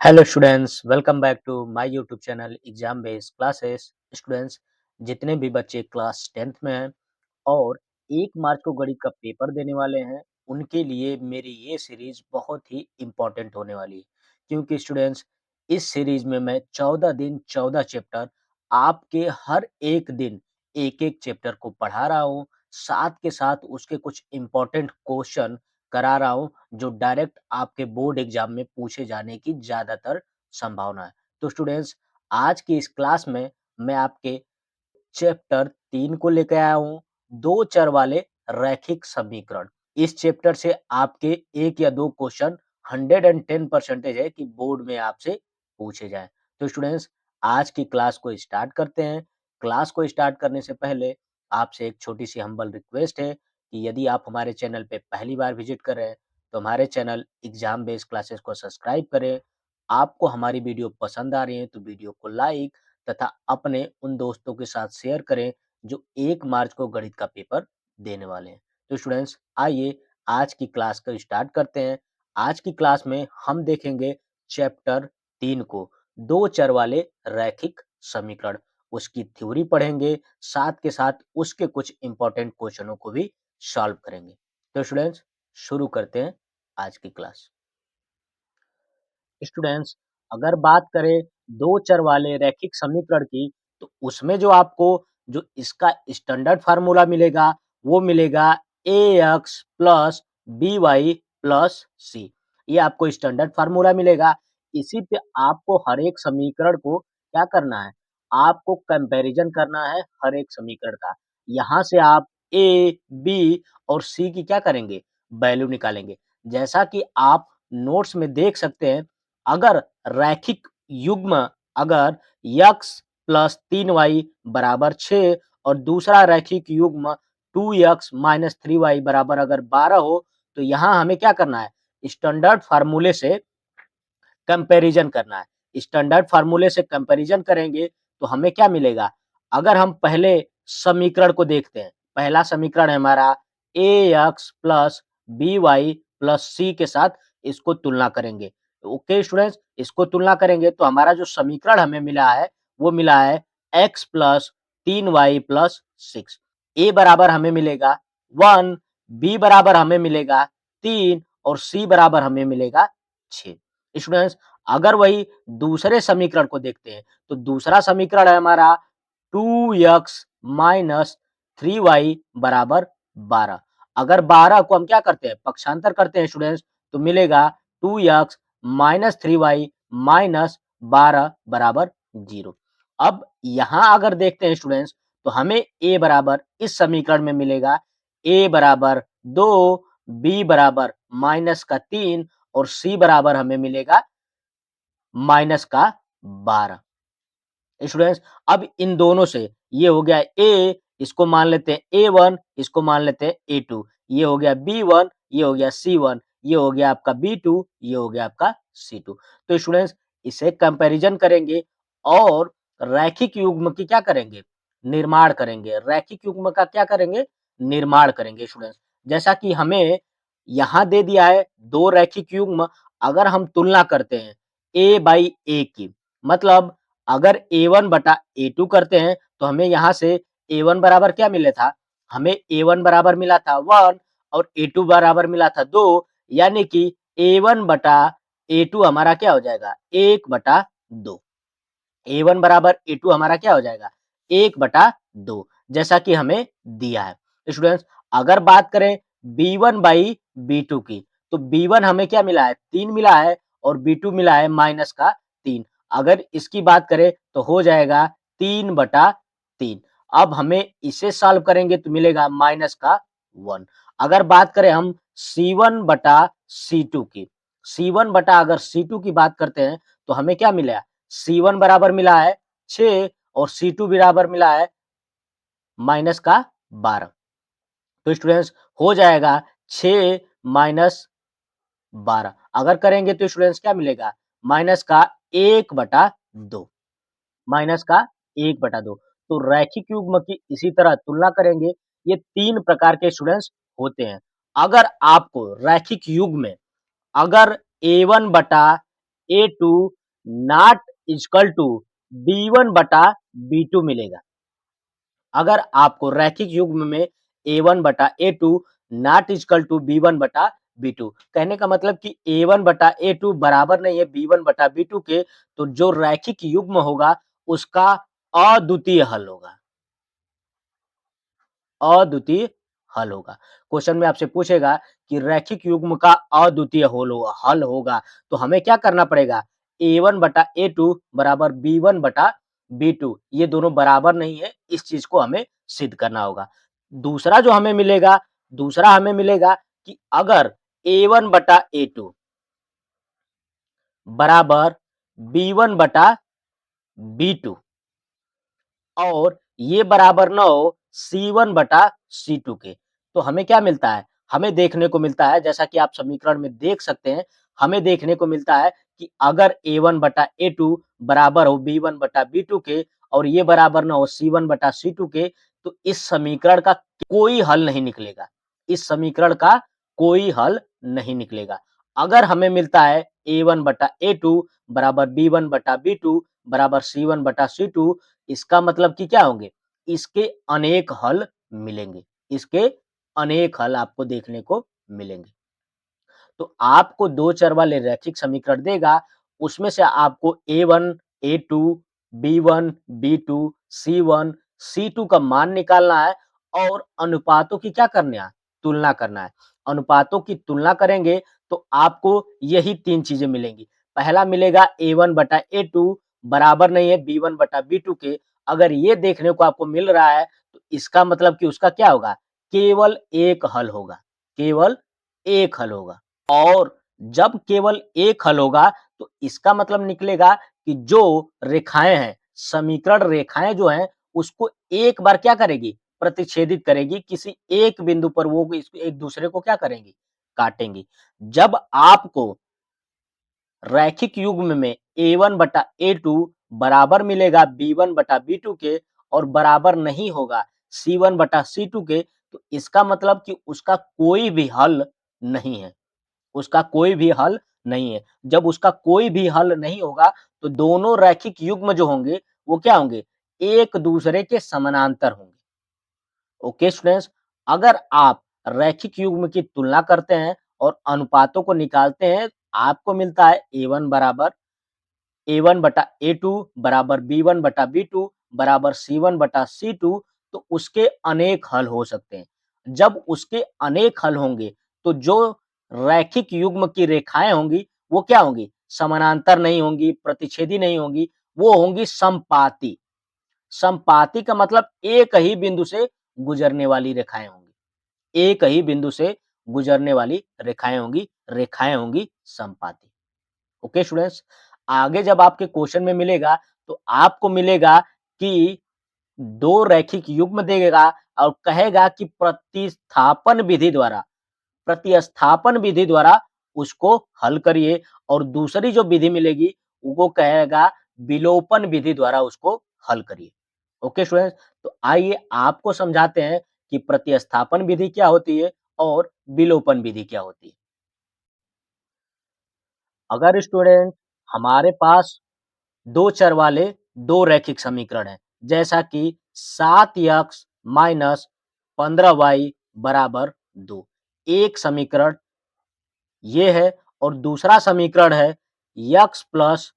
Hello students, welcome back to my YouTube channel exam based classes. Students, जितने भी बच्चे class 10th में हैं और 1 मार्च को गणित का पेपर देने वाले हैं, उनके लिए मेरी ये सीरीज बहुत ही इम्पोर्टेंट होने वाली है। क्योंकि स्टूडेंट्स, इस सीरीज में मैं 14 दिन 14 चैप्टर आपके हर एक दिन एक-एक चैप्टर को पढ़ा रहा हूँ। साथ के साथ उसके कुछ इम्पोर्टेंट क्वेश्चन करा रहा हूँ, जो डायरेक्ट आपके बोर्ड एग्जाम में पूछे जाने की ज़्यादातर संभावना है। तो स्टूडेंट्स, आज की इस क्लास में मैं आपके चैप्टर 3 को लेके आया हूँ, 2 चर वाले रैखिक समीकरण। इस चैप्टर से आपके 1 या 2 क्वेश्चन 110% है कि बोर्ड में आपसे पूछे जाएँ। तो स्टूडेंट्स, आज की क्लास को स्टार्ट करते हैं। क्लास को स्टार्ट करने से पहले आपसे एक छोटी-सी हम्बल रिक्वेस्ट है कि यदि आप हमारे चैनल पे पहली बार विज़िट कर रहे हैं, तो हमारे चैनल एग्ज़ाम बेस्ड क्लासेस को सब्सक्राइब करें। आपको हमारी वीडियो पसंद आ रही है, तो वीडियो को लाइक तथा अपने उन दोस्तों के साथ शेयर करें जो 1 मार्च को गणित का पेपर देने वाले हैं। तो स्टूडेंट्स, आइए आज की क्लास को स्टार्ट करते हैं। आज की क्लास में हम देखेंगे चैप्टर 3 को, 2 चर वाले रैखिक समीकरण। उसकी थ्योरी पढ़ेंगे, साथ के साथ उसके कुछ इंपॉर्टेंट क्वेश्चनों को भी सॉल्व करेंगे। तो स्टूडेंट्स, शुरू करते हैं आज की क्लास। स्टूडेंट्स, अगर बात करें 2 चर वाले रैखिक समीकरण की, तो उसमें जो आपको जो इसका स्टैंडर्ड फ़ॉर्मूला मिलेगा, वो मिलेगा ax plus by plus c। ये आपको स्टैंडर्ड फ़ॉर्मूला मिलेगा। इसी पे आपको हर एक समीकरण को क्या करना है, आपको कंपैरिज़न करना है हर एक समीकरण का। यहाँ से आप a, b और c की क्या करेंगे, वैल्यू निकालेंगे। जैसा कि आप नोट्स में देख सकते हैं, अगर रैखिक युग्म अगर x प्लस 3y बराबर 6 और दूसरा रैखिक युग्म 2x माइनस 3y बराबर अगर 12 हो, तो यहाँ हमें क्या करना है, स्टैंडर्ड फार्मूले से कंपैरिजन करना है। स्टैंडर्ड फार्मूले से कंपैरिजन करेंगे तो हमें क्या मिलेगा? अगर हम पहले समीकरण को देखते हैं, पहला समीकरण है हमारा ax plus by plus c के साथ इसको तुलना करेंगे। ओके स्टूडेंट्स, इसको तुलना करेंगे तो हमारा जो समीकरण हमें मिला है, वो मिला है x plus 3y plus 6। a बराबर हमें मिलेगा 1, b बराबर हमें मिलेगा 3 और c बराबर हमें मिलेगा 6। स्टूडेंट्स, अगर वही दूसरे समीकरण को देखते हैं, तो दूसरा समीकरण है हमारा 2x माइनस 3y बराबर 12। अगर 12 को हम क्या करते हैं, पक्षांतर करते हैं स्टूडेंट्स, तो मिलेगा 2x माइनस 3y माइनस 12 बराबर 0। अब यहाँ अगर देखते हैं स्टूडेंट्स, तो हमें a बराबर इस समीकरण में मिलेगा a बराबर 2, b बराबर माइनस का 3 और c बराबर हमें मिलेगा माइनस का 12। स्टूडेंट्स, अब इन दोनों से ये हो गया a, इसको मान लेते हैं a1, इसको मान लेते हैं a2, ये हो गया b1, ये हो गया c1, ये हो गया आपका b2, ये हो गया आपका c2। तो स्टूडेंट्स, इसे कंपैरिजन करेंगे और रैखिक युग्म की क्या करेंगे, निर्माण करेंगे। रैखिक युग्म का क्या करेंगे, निर्माण करेंगे स्टूडेंट्स। जैसा कि हमें यहाँ दे दिया है 2 रैखिक युग्म, अगर हम तुलना करते हैं a बाई a की, मतलब अगर A1 बटा A2 करते हैं, तो हमें यहाँ से A1 बराबर क्या मिला था? हमें A1 बराबर मिला था 1 और A2 बराबर मिला था 2, यानी कि A1 बटा A2 हमारा क्या हो जाएगा? 1 बटा 2। A1 बराबर A2 हमारा क्या हो जाएगा? 1 बटा 2, जैसा कि हमें दिया है। स्टूडेंट्स, अगर बात करें B1 बाई B2 की, तो B1 हमें क्या मिला है? 3 मिला है और B2 मिला है माइनस का 3। अगर इसकी बात करें तो हो जाएगा 3 बटा 3। अब हमें इसे सॉल्व करेंगे तो मिलेगा माइनस का 1। अगर बात करें हम C1 बटा C2 की, C1 बटा अगर C2 की बात करते हैं, तो हमें क्या मिला? C1 बराबर मिला है 6 और C2 बराबर मिला है माइनस का 12। तो स्टूडेंट्स, हो जाएगा 6 माइनस 12। अगर करेंगे तो स्टूडेंट्स क्या मिलेगा? माइनस का 1 बटा 2। माइनस का 1 बटा 2। तो रैखिक युग्म की इसी तरह तुलना करेंगे। ये 3 प्रकार के स्टूडेंट्स होते हैं। अगर आपको रैखिक युग्म में अगर A1 बटा a two not equal to B1/B2 मिलेगा। अगर आपको रैखिक युग्म में A1/A2 not equal to B1/B2, कहने का मतलब कि A1/A2 बराबर नहीं है B1/B2 के, तो जो रैखिक युग्म होगा उसका अद्वितीय हल होगा। अद्वितीय हल होगा। क्वेश्चन में आपसे पूछेगा कि रैखिक युग्म का अद्वितीय हल होगा, तो हमें क्या करना पड़ेगा? A1/A2 बराबर B1/B2, ये दोनों बराबर नहीं है, इस चीज को हमें सिद्ध करना होगा। दूसरा हमें मिलेगा कि अगर A1/A2 बराबर B1/B2 और ये बराबर ना हो C1/C2 के, तो हमें क्या मिलता है? हमें देखने को मिलता है, जैसा कि आप समीकरण में देख सकते हैं, हमें देखने को मिलता है कि अगर A1/A2 बराबर हो B1/B2 के और ये बराबर ना हो C1/C2 के, तो इस समीकरण का कोई हल नहीं निकलेगा। इस समीकरण का कोई हल नहीं निकलेगा। अगर हमें मिलता है A1/A2 बराबर B1/B2 बराबर C1/C2, इसका मतलब कि क्या होंगे? इसके अनेक हल मिलेंगे। इसके अनेक हल आपको देखने को मिलेंगे। तो आपको 2 चर वाले रैखिक समीकरण देगा, उसमें से आपको A1, A2, B1, B2, C1, C2 का मान निकालना है और अनुपातों की क्या करना है? तुलना करना है। अनुपातों की तुलना करेंगे तो आपको यही 3 चीज़ें मिलेंगी। पहला मिलेगा A1/A2 बराबर नहीं है B1/B2 के। अगर ये देखने को आपको मिल रहा है, तो इसका मतलब कि उसका क्या होगा? केवल एक हल होगा। केवल एक हल होगा। और जब केवल एक हल होगा, तो इसका मतलब निकलेगा कि जो रेखाएँ हैं, समीकरण रेखाएँ जो हैं, उसको एक बार क्या करेगी? प्रतिच्छेदित करेगी। किसी एक बिंदु पर वो इस एक दूसरे को क्या करेंगी? काटेंगी। जब आपको रैखिक युग्म में A1/A2 बराबर मिलेगा B1/B2 के और बराबर नहीं होगा C1/C2 के, तो इसका मतलब कि उसका कोई भी हल नहीं है। उसका कोई भी हल नहीं है। जब उसका कोई भी हल नहीं होगा, तो दोनों रैखिक युग्म जो होंगे, वो क्या होंगे? एक दूसरे के समानांतर होंगे। ओके स्टूडेंट्स, अगर आप रैखिक युग्म की तुलना करते हैं और अनुपातों को निकालते हैं, आपको मिलता है A1/A2 बराबर B1/B2 बराबर C1/C2, तो उसके अनेक हल हो सकते हैं। जब उसके अनेक हल होंगे, तो जो रैखिक युग्म की रेखाएँ होंगी, वो क्या होंगी? समानांतर नहीं होंगी, प्रतिच्छेदी नहीं होंगी, वो होंगी समपाती। समपाती का मतलब एक ही बिंदु से गुजरने वाली रेखाएँ होंगी। एक ही बिंदु से गुजरने वाली रेखाएँ होंगी समपाती। ओके स्टूडेंट्स, आगे जब आपके क्वेश्चन में मिलेगा, तो आपको मिलेगा कि 2 रैखिक युग्म देगा और कहेगा कि प्रतिस्थापन विधि द्वारा उसको हल करिए, और दूसरी जो विधि मिलेगी, वो कहेगा विलोपन विधि द्वारा उसको हल करिए। ओके स्टूडेंट्स, तो आइए आपको समझाते हैं कि प्रतिस्थापन विधि क्या होती है और विलोपन विधि क्या होती है। अगर स्टूडेंट हमारे पास 2 चर वाले 2 रैखिक समीकरण हैं, जैसा कि 7x माइनस 15y बराबर 2। एक समीकरण ये है और दूसरा समीकरण है x प्लस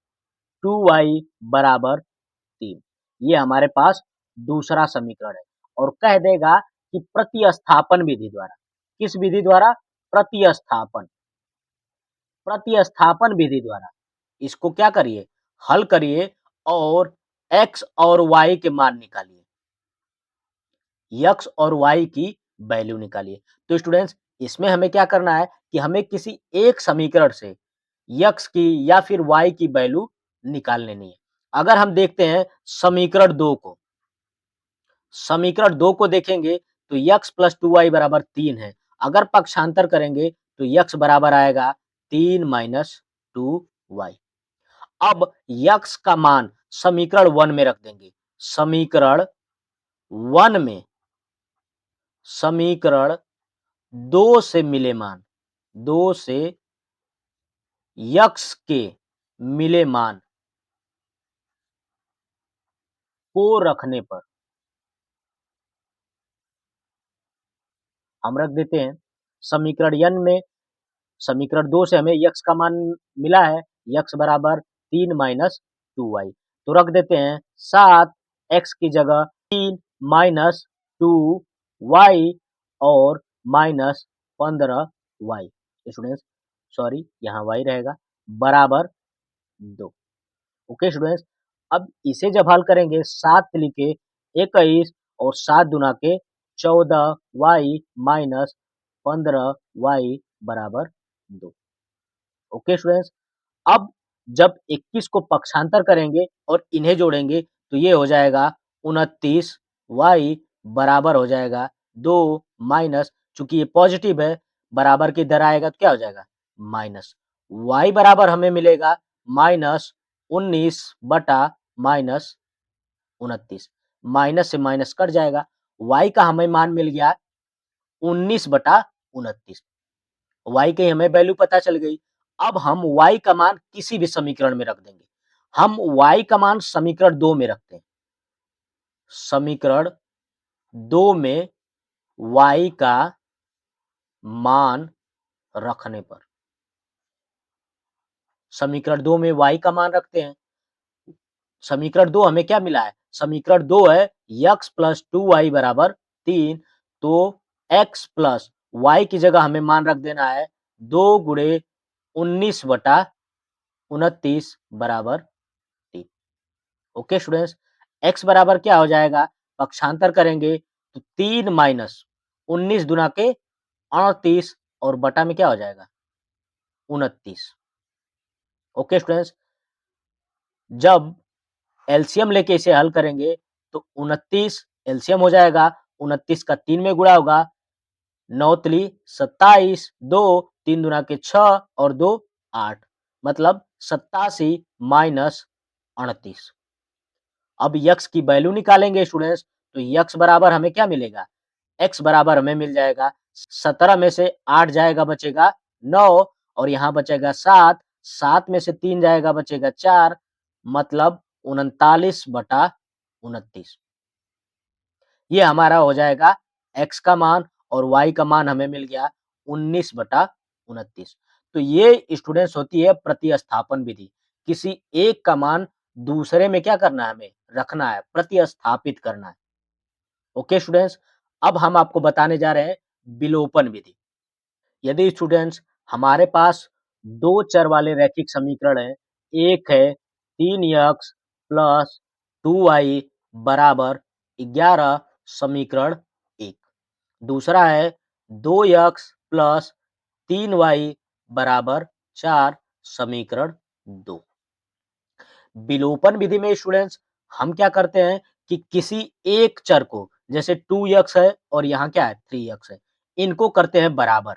2y बराबर 3। ये हमारे पास दूसरा समीकरण है और कह देगा कि प्रतिस्थापन विधि द्वारा, किस विधि द्वारा? प्रतिस्थापन प्रतिस्थापन विधि द्वारा इसको क्या करिए? हल करिए और x और y के मान निकालिए। x और y की वैल्यू निकालिए। तो स्टूडेंट्स, इसमें हमें क्या करना है कि हमें किसी एक समीकरण से x की या फिर y की वैल्यू निकाल लेनी है। अगर हम देखते हैं समीकरण 2 को देखेंगे, तो x प्लस 2y बराबर 3 है। अगर पक्षांतर करेंगे, तो x बराबर आएगा 3 माइनस 2y। अब x का मान समीकरण 1 में रख देंगे। समीकरण 1 में समीकरण 2 से मिले मान, 2 से x के मिले मान को रखने पर हम रख देते हैं समीकरण n में समीकरण 2 से हमें यक्स का मान मिला है, यक्स बराबर 3 माइनस 2y। तो रख देते हैं 7 एक्स की जगह 3 माइनस 2y और माइनस 15y। स्टूडेंट्स सॉरी यहाँ y रहेगा बराबर 2। ओके स्टूडेंट्स, अब इसे जब हल करेंगे 7 लिखे 21 और 7 दुना के 14y माइनस 15y बराबर 2। ओके स्टूडेंट्स, अब जब 21 को पक्षांतर करेंगे और इन्हें जोड़ेंगे तो ये हो जाएगा 29 y बराबर हो जाएगा 2 माइनस, चूंकि ये पॉजिटिव है बराबर की इधर आएगा तो क्या हो जाएगा माइनस, y बराबर हमें मिलेगा माइनस 19 बटा माइनस 29, माइनस से माइनस कट जाएगा, y का हमें मान मिल गया 19 बटा 29। y की हमें वैल्यू पता चल गई। अब हम y का मान किसी भी समीकरण में रख देंगे। हम y का मान समीकरण 2 में रखते हैं। समीकरण 2 में y का मान रखने पर समीकरण 2 में y का मान रखते हैं। समीकरण 2 हमें क्या मिला है? समीकरण 2 है x प्लस 2y बराबर 3। तो x प्लस y की जगह हमें मान रख देना है 2 गुणे 19 बटा 29 बराबर 3। ओके स्टूडेंट्स, x बराबर क्या हो जाएगा? पक्षांतर करेंगे तो 3 माइनस 19 दुना के 38 और बटा में क्या हो जाएगा 29। ओके स्टूडेंट्स, जब एलसीएम लेके इसे हल करेंगे तो 29 एलसीएम हो जाएगा, 29 का 3 में गुणा होगा, 9 तिली 27, 2 3 दुना के 6 और 2 8, मतलब 87 माइनस 38। अब यक्स की वैल्यू निकालेंगे स्टूडेंट्स, तो यक्स बराबर हमें क्या मिलेगा? एक्स बराबर हमें मिल जाएगा 17 में से 8 जाएगा बचेगा 9 और यहाँ बचेगा 7, 7 में से 3 जाएगा बचेगा 4, मतलब 39 बटा 29। ये हमारा हो जाएगा एक्स का मान और वाई का मान हमें मिल गया 19 बटा 29। तो ये स्टूडेंट्स होती है प्रतिस्थापन विधि। किसी एक का मान दूसरे में क्या करना है, हमें रखना है, प्रतिस्थापित करना है। ओके स्टूडेंट्स, अब हम आपको बताने जा रहे हैं विलोपन विधि। यदि स्टूडेंट्स हमारे पास दो चर वाले रैखिक समीकरण है, एक है 3x प्लस 2y बराबर 11 समीकरण 1, दूसरा है 2x प्लस 3y बराबर 4 समीकरण 2। विलोपन विधि में स्टूडेंट्स हम क्या करते हैं कि किसी एक चर को, जैसे 2x है और यहाँ क्या है 3x है, इनको करते हैं बराबर,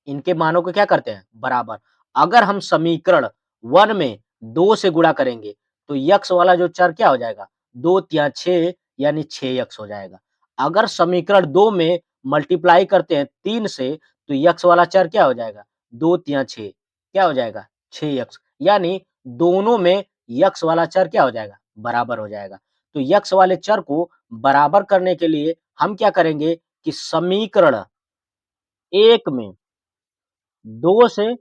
इनके मानों को क्या करते हैं बराबर। अगर हम समीकरण 1 में 2 से गुणा करेंगे तो यक्स वाला जो चर क्या हो जाएगा 2 तिया 6 यानी 6x हो जाएगा। अगर समीकरण 2 में मल्टीप्लाई करते हैं 3 से तो यक्स वाला चर क्या हो जाएगा 2 तिया 6 क्या हो जाएगा 6x, यानी दोनों में यक्स वाला चर क्या हो जाएगा बराबर हो जाएगा। तो यक्स वाले चर को बराबर करने के लिए हम क्या करेंगे कि समीकरण 1 में 2 से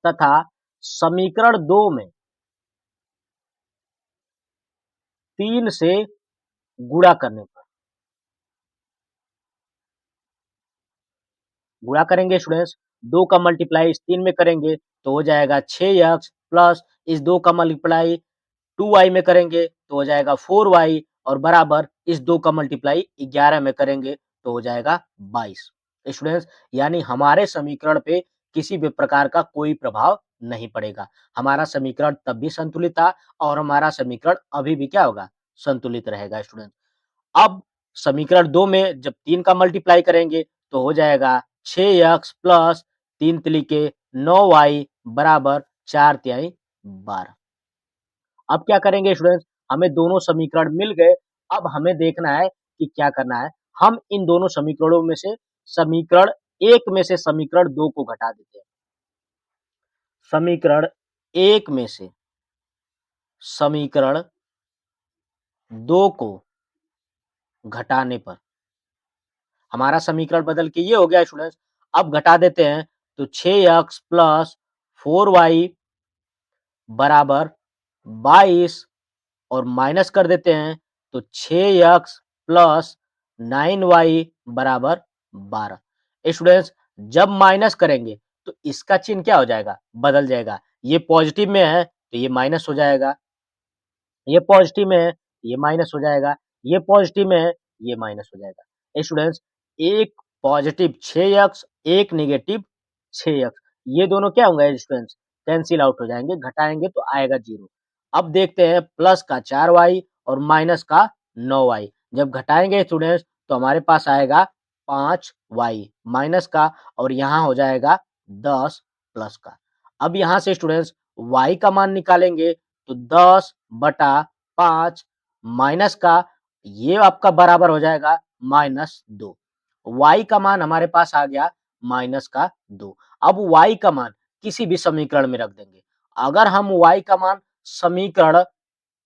तथा समीकरण 2 में 3 से गुणा करने पर, गुणा करेंगे स्टूडेंट्स, 2 का मल्टीप्लाई इस 3 में करेंगे तो हो जाएगा 6x प्लस इस 2 का मल्टीप्लाई 2y में करेंगे तो हो जाएगा 4y और बराबर इस 2 का मल्टीप्लाई 11 में करेंगे तो हो जाएगा 22। स्टूडेंट्स यानी हमारे समीकरण पे किसी भी प्रकार का कोई प्रभाव नहीं पड़ेगा। हमारा समीकरण तब भी संतुलित था और हमारा समीकरण अभी भी क्या होगा संतुलित रहेगा स्टूडेंट। अब समीकरण 2 में जब 3 का मल्टीप्लाई करेंगे तो हो जाएगा 6x प्लस 3 तिली के 9y बराबर 4 तिहाई 12। अब क्या करेंगे स्टूडेंट्स, हमें दोनों समीकरण मिल गए। अब हमें देखना है कि क्या करना है। हम इन दोनों समीकरणों में से समीकरण 1 में से समीकरण 2 को घटा देते हैं। समीकरण 1 में से समीकरण 2 को घटाने पर हमारा समीकरण बदल के ये हो गया स्टूडेंट्स। अब घटा देते हैं तो 6x प्लस 4y बराबर 22 और माइनस कर देते हैं तो 6x प्लस 9y बराबर 12। स्टूडेंट्स जब माइनस करेंगे तो इसका चिन्ह क्या हो जाएगा? बदल जाएगा। ये पॉजिटिव में है तो ये माइनस हो जाएगा। ये पॉजिटिव में है, ये माइनस हो जाएगा। ये पॉजिटिव में है, ये माइनस हो जाएगा। स्टूडेंट्स एक पॉजिटिव 6x एक नेगेटिव 6x ये दोनों क्या होंगे स्टूडेंट्स? कैंसिल आउट हो जाएंगे, घटाएंगे तो आएगा 0। अब देखते हैं प्लस का 4y और माइनस का 9y जब घटाएंगे स्टूडेंट्स तो हमारे पास आएगा 5y माइनस का और यहाँ हो जाएगा 10 प्लस का। अब यहाँ से स्टूडेंट्स y का मान निकालेंगे तो 10/5 माइनस का ये आपका बराबर हो जाएगा -2। y का मान हमारे पास आ गया -2। अब y का मान किसी भी समीकरण में रख देंगे। अगर हम y का मान समीकरण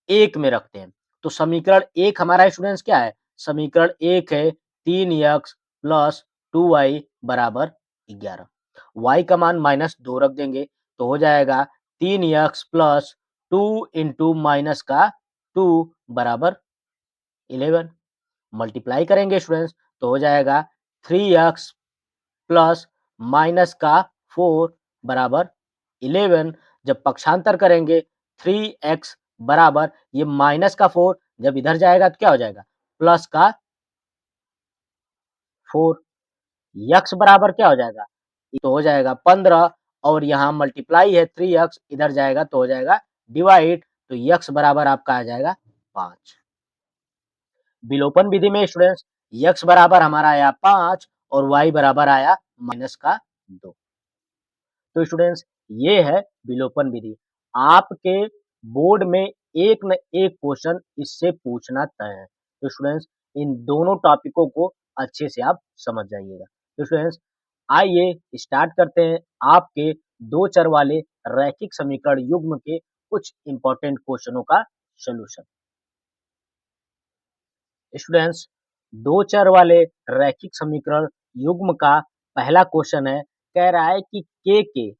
1 में रखते हैं तो समीकरण 1 हमारा स्टूडेंट्स क्या है? समीकरण 1 है 3x प्लस 2y बराबर 11। y का मान -2 रख देंगे तो हो जाएगा 3x प्लस 2 इंटू माइनस का 2 बराबर 11। मल्टीप्लाई करेंगे स्टूडेंट्स तो हो जाएगा 3x प्लस माइनस का 4 बराबर 11। जब पक्षांतर करेंगे 3x बराबर ये माइनस का 4 जब इधर जाएगा तो क्या हो जाएगा? प्लस का 4। x बराबर क्या हो जाएगा? तो हो जाएगा 15 और यहाँ मल्टीप्लाई है 3x इधर जाएगा तो हो जाएगा डिवाइड तो x बराबर आपका आ जाएगा 5। विलोपन विधि में स्टूडेंट्स x बराबर हमारा आया 5 और y बराबर आया माइनस का 2। तो स्टूडेंट्स ये है विलोपन विधि। आपके बोर्ड में एक न एक क्वेश्चन इससे पूछना तय है। तो स्टूडेंट्स इन दोनों टॉपिकों को अच्छे से आप समझ जाइएगा। तो स्टूडेंट्स आइए स्टार्ट करते हैं आपके 2 चर वाले रैखिक समीकरण युग्म के कुछ इंपॉर्टेंट क्वेश्चनों का सॉल्यूशन। स्टूडेंट्स 2 चर वाले रैखिक समीकरण युग्म का पहला क्वेश्चन है, कह रहा है कि के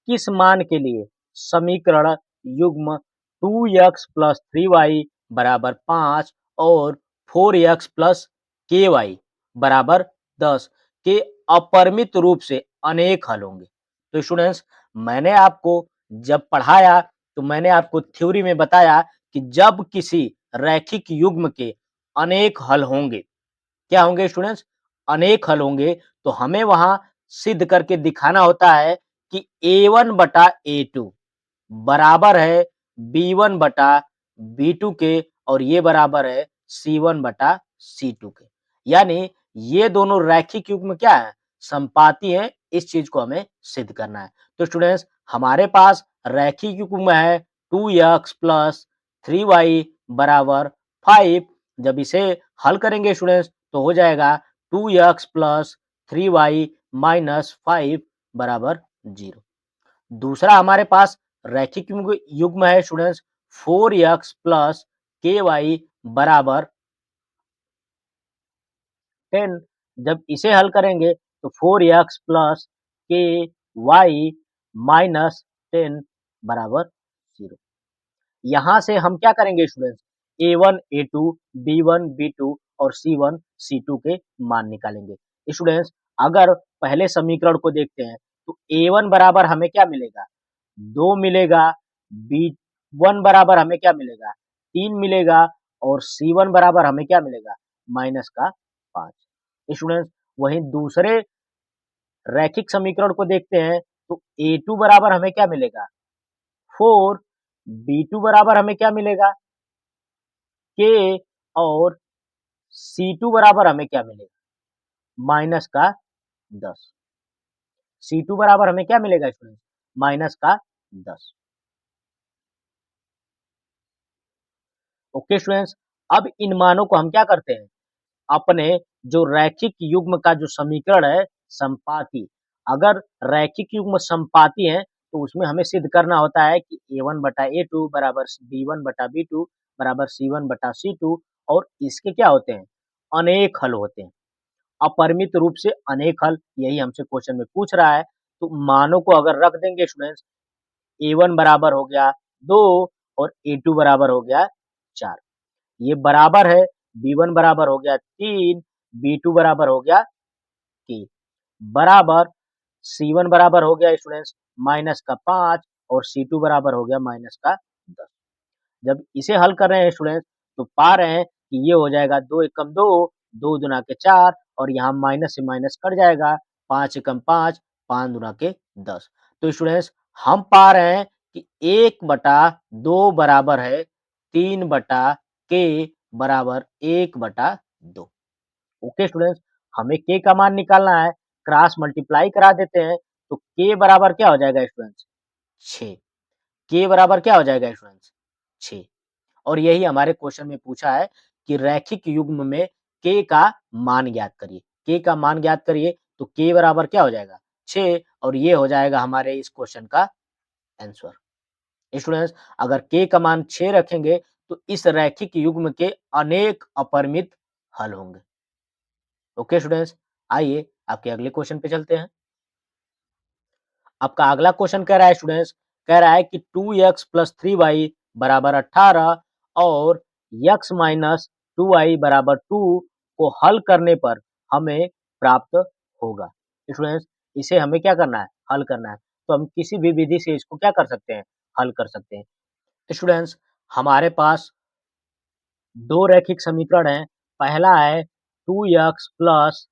किस मान के लिए समीकरण युग्म 2x प्लस 3y बराबर 5 और 4x प्लस ky बराबर 10 के अपरिमित रूप से अनेक हल होंगे। तो स्टूडेंट्स मैंने आपको जब पढ़ाया तो मैंने आपको थ्योरी में बताया कि जब किसी रैखिक युग्म के अनेक हल होंगे, क्या होंगे स्टूडेंट्स? अनेक हल होंगे तो हमें वहां सिद्ध करके दिखाना होता है कि a1 बटा a2 बराबर है b1 बटा b2 के और ये बराबर है c1 बटा c2 के। यानी ये दोनों रैखिक युग्म क्या है? संपाती है। इस चीज को हमें सिद्ध करना है। तो स्टूडेंट्स हमारे पास रैखिक युग्म है 2x प्लस 3y बराबर 5। जब इसे हल करेंगे स्टूडेंट्स तो हो जाएगा 2x प्लस 3y माइनस 5 बराबर 0। दूसरा हमारे पास रैखिक युग्म है स्टूडेंट्स 4x प्लस ky बराबर 10। जब इसे हल करेंगे तो 4x प्लस के वाई माइनस 10 बराबर 0। यहाँ से हम क्या करेंगे students? A1, A2, B1, B2 और C1, C2 के मान निकालेंगे। स्टूडेंट्स अगर पहले समीकरण को देखते हैं तो A1 बराबर हमें क्या मिलेगा? 2 मिलेगा। B1 बराबर हमें क्या मिलेगा? 3 मिलेगा और C1 बराबर हमें क्या मिलेगा? माइनस का 5। स्टूडेंट्स वहीं दूसरे रैखिक समीकरण को देखते हैं तो A2 बराबर हमें क्या मिलेगा? 4। B2 बराबर हमें क्या मिलेगा? K और C2 बराबर हमें क्या मिलेगा? माइनस का 10। C2 बराबर हमें क्या मिलेगा स्टूडेंट? माइनस का 10। ओके स्टूडेंट्स अब इन मानों को हम क्या करते हैं? अपने जो रैखिक युग्म का जो समीकरण है संपाती, अगर रैखिक युग्म संपाती है तो उसमें हमें सिद्ध करना होता है कि A1/A2 बराबर B1/B2 बराबर C1/C2 और इसके क्या होते हैं? अनेक हल होते हैं। अपरिमित रूप से अनेक हल, यही हमसे क्वेश्चन में पूछ रहा है। तो मानों को अगर रख देंगे स्टूडेंट्स, A1 बराबर हो गया 2 और A2 बराबर हो गया 4। ये बराबर है, B1 बराबर हो गया 3, B2 बराबर हो गया 3, बराबर C1 बराबर हो गया स्टूडेंट्स माइनस का 5 और C2 बराबर हो गया माइनस का 10। जब इसे हल कर रहे हैं स्टूडेंट्स, तो पा रहे हैं कि ये हो जाएगा 2 एकम 2, 2 दूना के 4 और यहाँ माइनस से माइनस कट जाएगा, 5 एकम 5, 5 दूना के 10। तो स्टूडेंट्स हम पा रहे हैं कि 1/2 बराबर है 3 बटा के बराबर 1/2। ओके स्टूडेंट्स, हमें के का मान निकालना है, क्रॉस मल्टीप्लाई करा देते हैं, तो के बराबर क्या हो जाएगा स्टूडेंट्स? 6। के बराबर क्या हो जाएगा स्टूडेंट्स? 6। और यही हमारे क्वेश्चन में पूछा है कि रैखिक युग्म में के का मान ज्ञात करिए। के का मान ज्ञात करिए, तो के बराबर क्या हो जाएगा? 6 और ये हो जाएगा हमारे इस क्वेश्चन का आंसर। स्टूडेंट्स अगर के का मान 6 रखेंगे, तो इस रैखिक युग्म के अनेक अपरिमित हल होंगे। ओके स्टूडेंट्स, आइए आपके अगले क्वेश्चन पे चलते हैं। आपका अगला क्वेश्चन कह रहा है स्टूडेंट्स, कह रहा है कि 2x प्लस 3y बराबर 18 और x माइनस 2y बराबर 2 को हल करने पर हमें प्राप्त होगा। स्टूडेंट्स इसे हमें क्या करना है? हल करना है। तो हम किसी भी विधि से इसको क्या कर सकते हैं? हल कर सकते हैं। स्टूडेंट्स हमारे पास दो रैखिक समीकरण हैं। पहला है 2x प्लस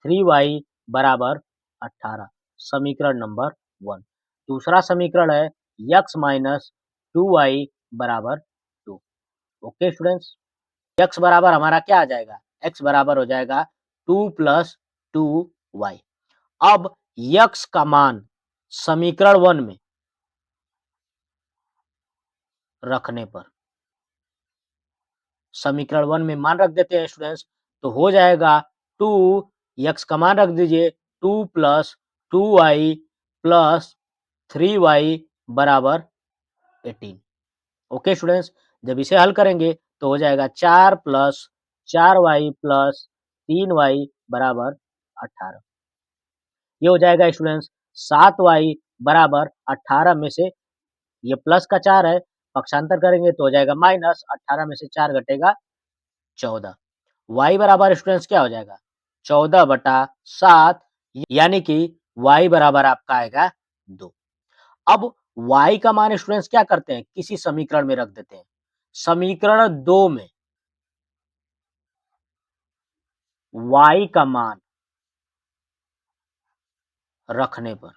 3y बराबर 18, समीकरण नंबर 1। दूसरा समीकरण है x माइनस 2y बराबर 2। ओके स्टूडेंट्स, x बराबर हमारा क्या आ जाएगा? x बराबर हो जाएगा 2 प्लस 2y। अब x का मान समीकरण 1 में रखने पर, समीकरण 1 में मान रख देते हैं स्टूडेंट्स, तो हो जाएगा 2, x का मान रख दीजिए 2 प्लस 2y प्लस 3y बराबर 18। ओके स्टूडेंट्स, जब इसे हल करेंगे तो हो जाएगा 4 प्लस 4y प्लस 3y बराबर 18। ये हो जाएगा स्टूडेंट्स 7y बराबर 18 में से ये प्लस का 4 है, पक्षांतर करेंगे तो हो जाएगा माइनस, 18 में से 4 घटेगा 14। y बराबर स्टूडेंट्स क्या हो जाएगा? 14/7, यानी कि y बराबर आपका आएगा 2। अब y का मान स्टूडेंट्स क्या करते हैं? किसी समीकरण में रख देते हैं। समीकरण 2 में y का मान रखने पर,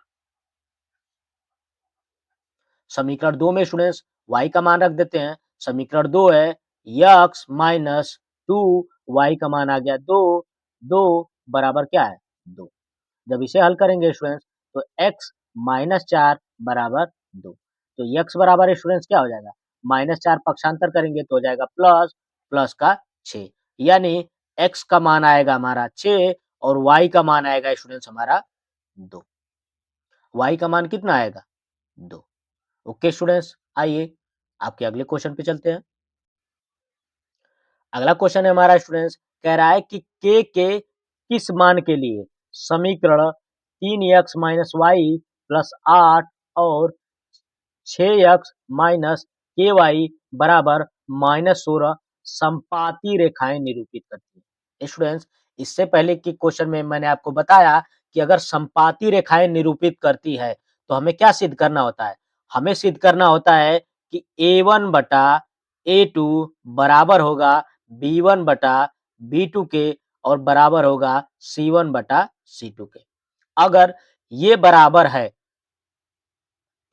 समीकरण 2 में स्टूडेंट्स y का मान रख देते हैं। समीकरण 2 है x माइनस 2, y का मान आ गया 2, 2 बराबर क्या है? 2। जब इसे हल करेंगे स्टूडेंट्स, तो x माइनस 4 बराबर 2। तो x बराबर स्टूडेंट्स क्या हो जाएगा? माइनस 4 पक्षांतर करेंगे तो हो जाएगा प्लस, प्लस का 6, यानी x का मान आएगा हमारा 6 और y का मान आएगा स्टूडेंट्स हमारा 2। y का मान कितना आएगा? 2। ओके स्टूडेंट्स, आइए आपके अगले क्वेश्चन पे चलते हैं। अगला क्वेश्चन है हमारा स्टूडेंट्स, कह रहा है कि के किस मान के लिए समीकरण 3x माइनस वाई प्लस 8 और 6x माइनस के वाई बराबर -16 संपाती रेखाएं निरूपित करती है। स्टूडेंट्स इससे पहले के क्वेश्चन में मैंने आपको बताया कि अगर संपाती रेखाएं निरूपित करती है तो हमें क्या सिद्ध करना होता है? हमें सिद्ध करना होता है कि A1/A2 बराबर होगा B1/B2 के और बराबर होगा C1/C2 के। अगर ये बराबर है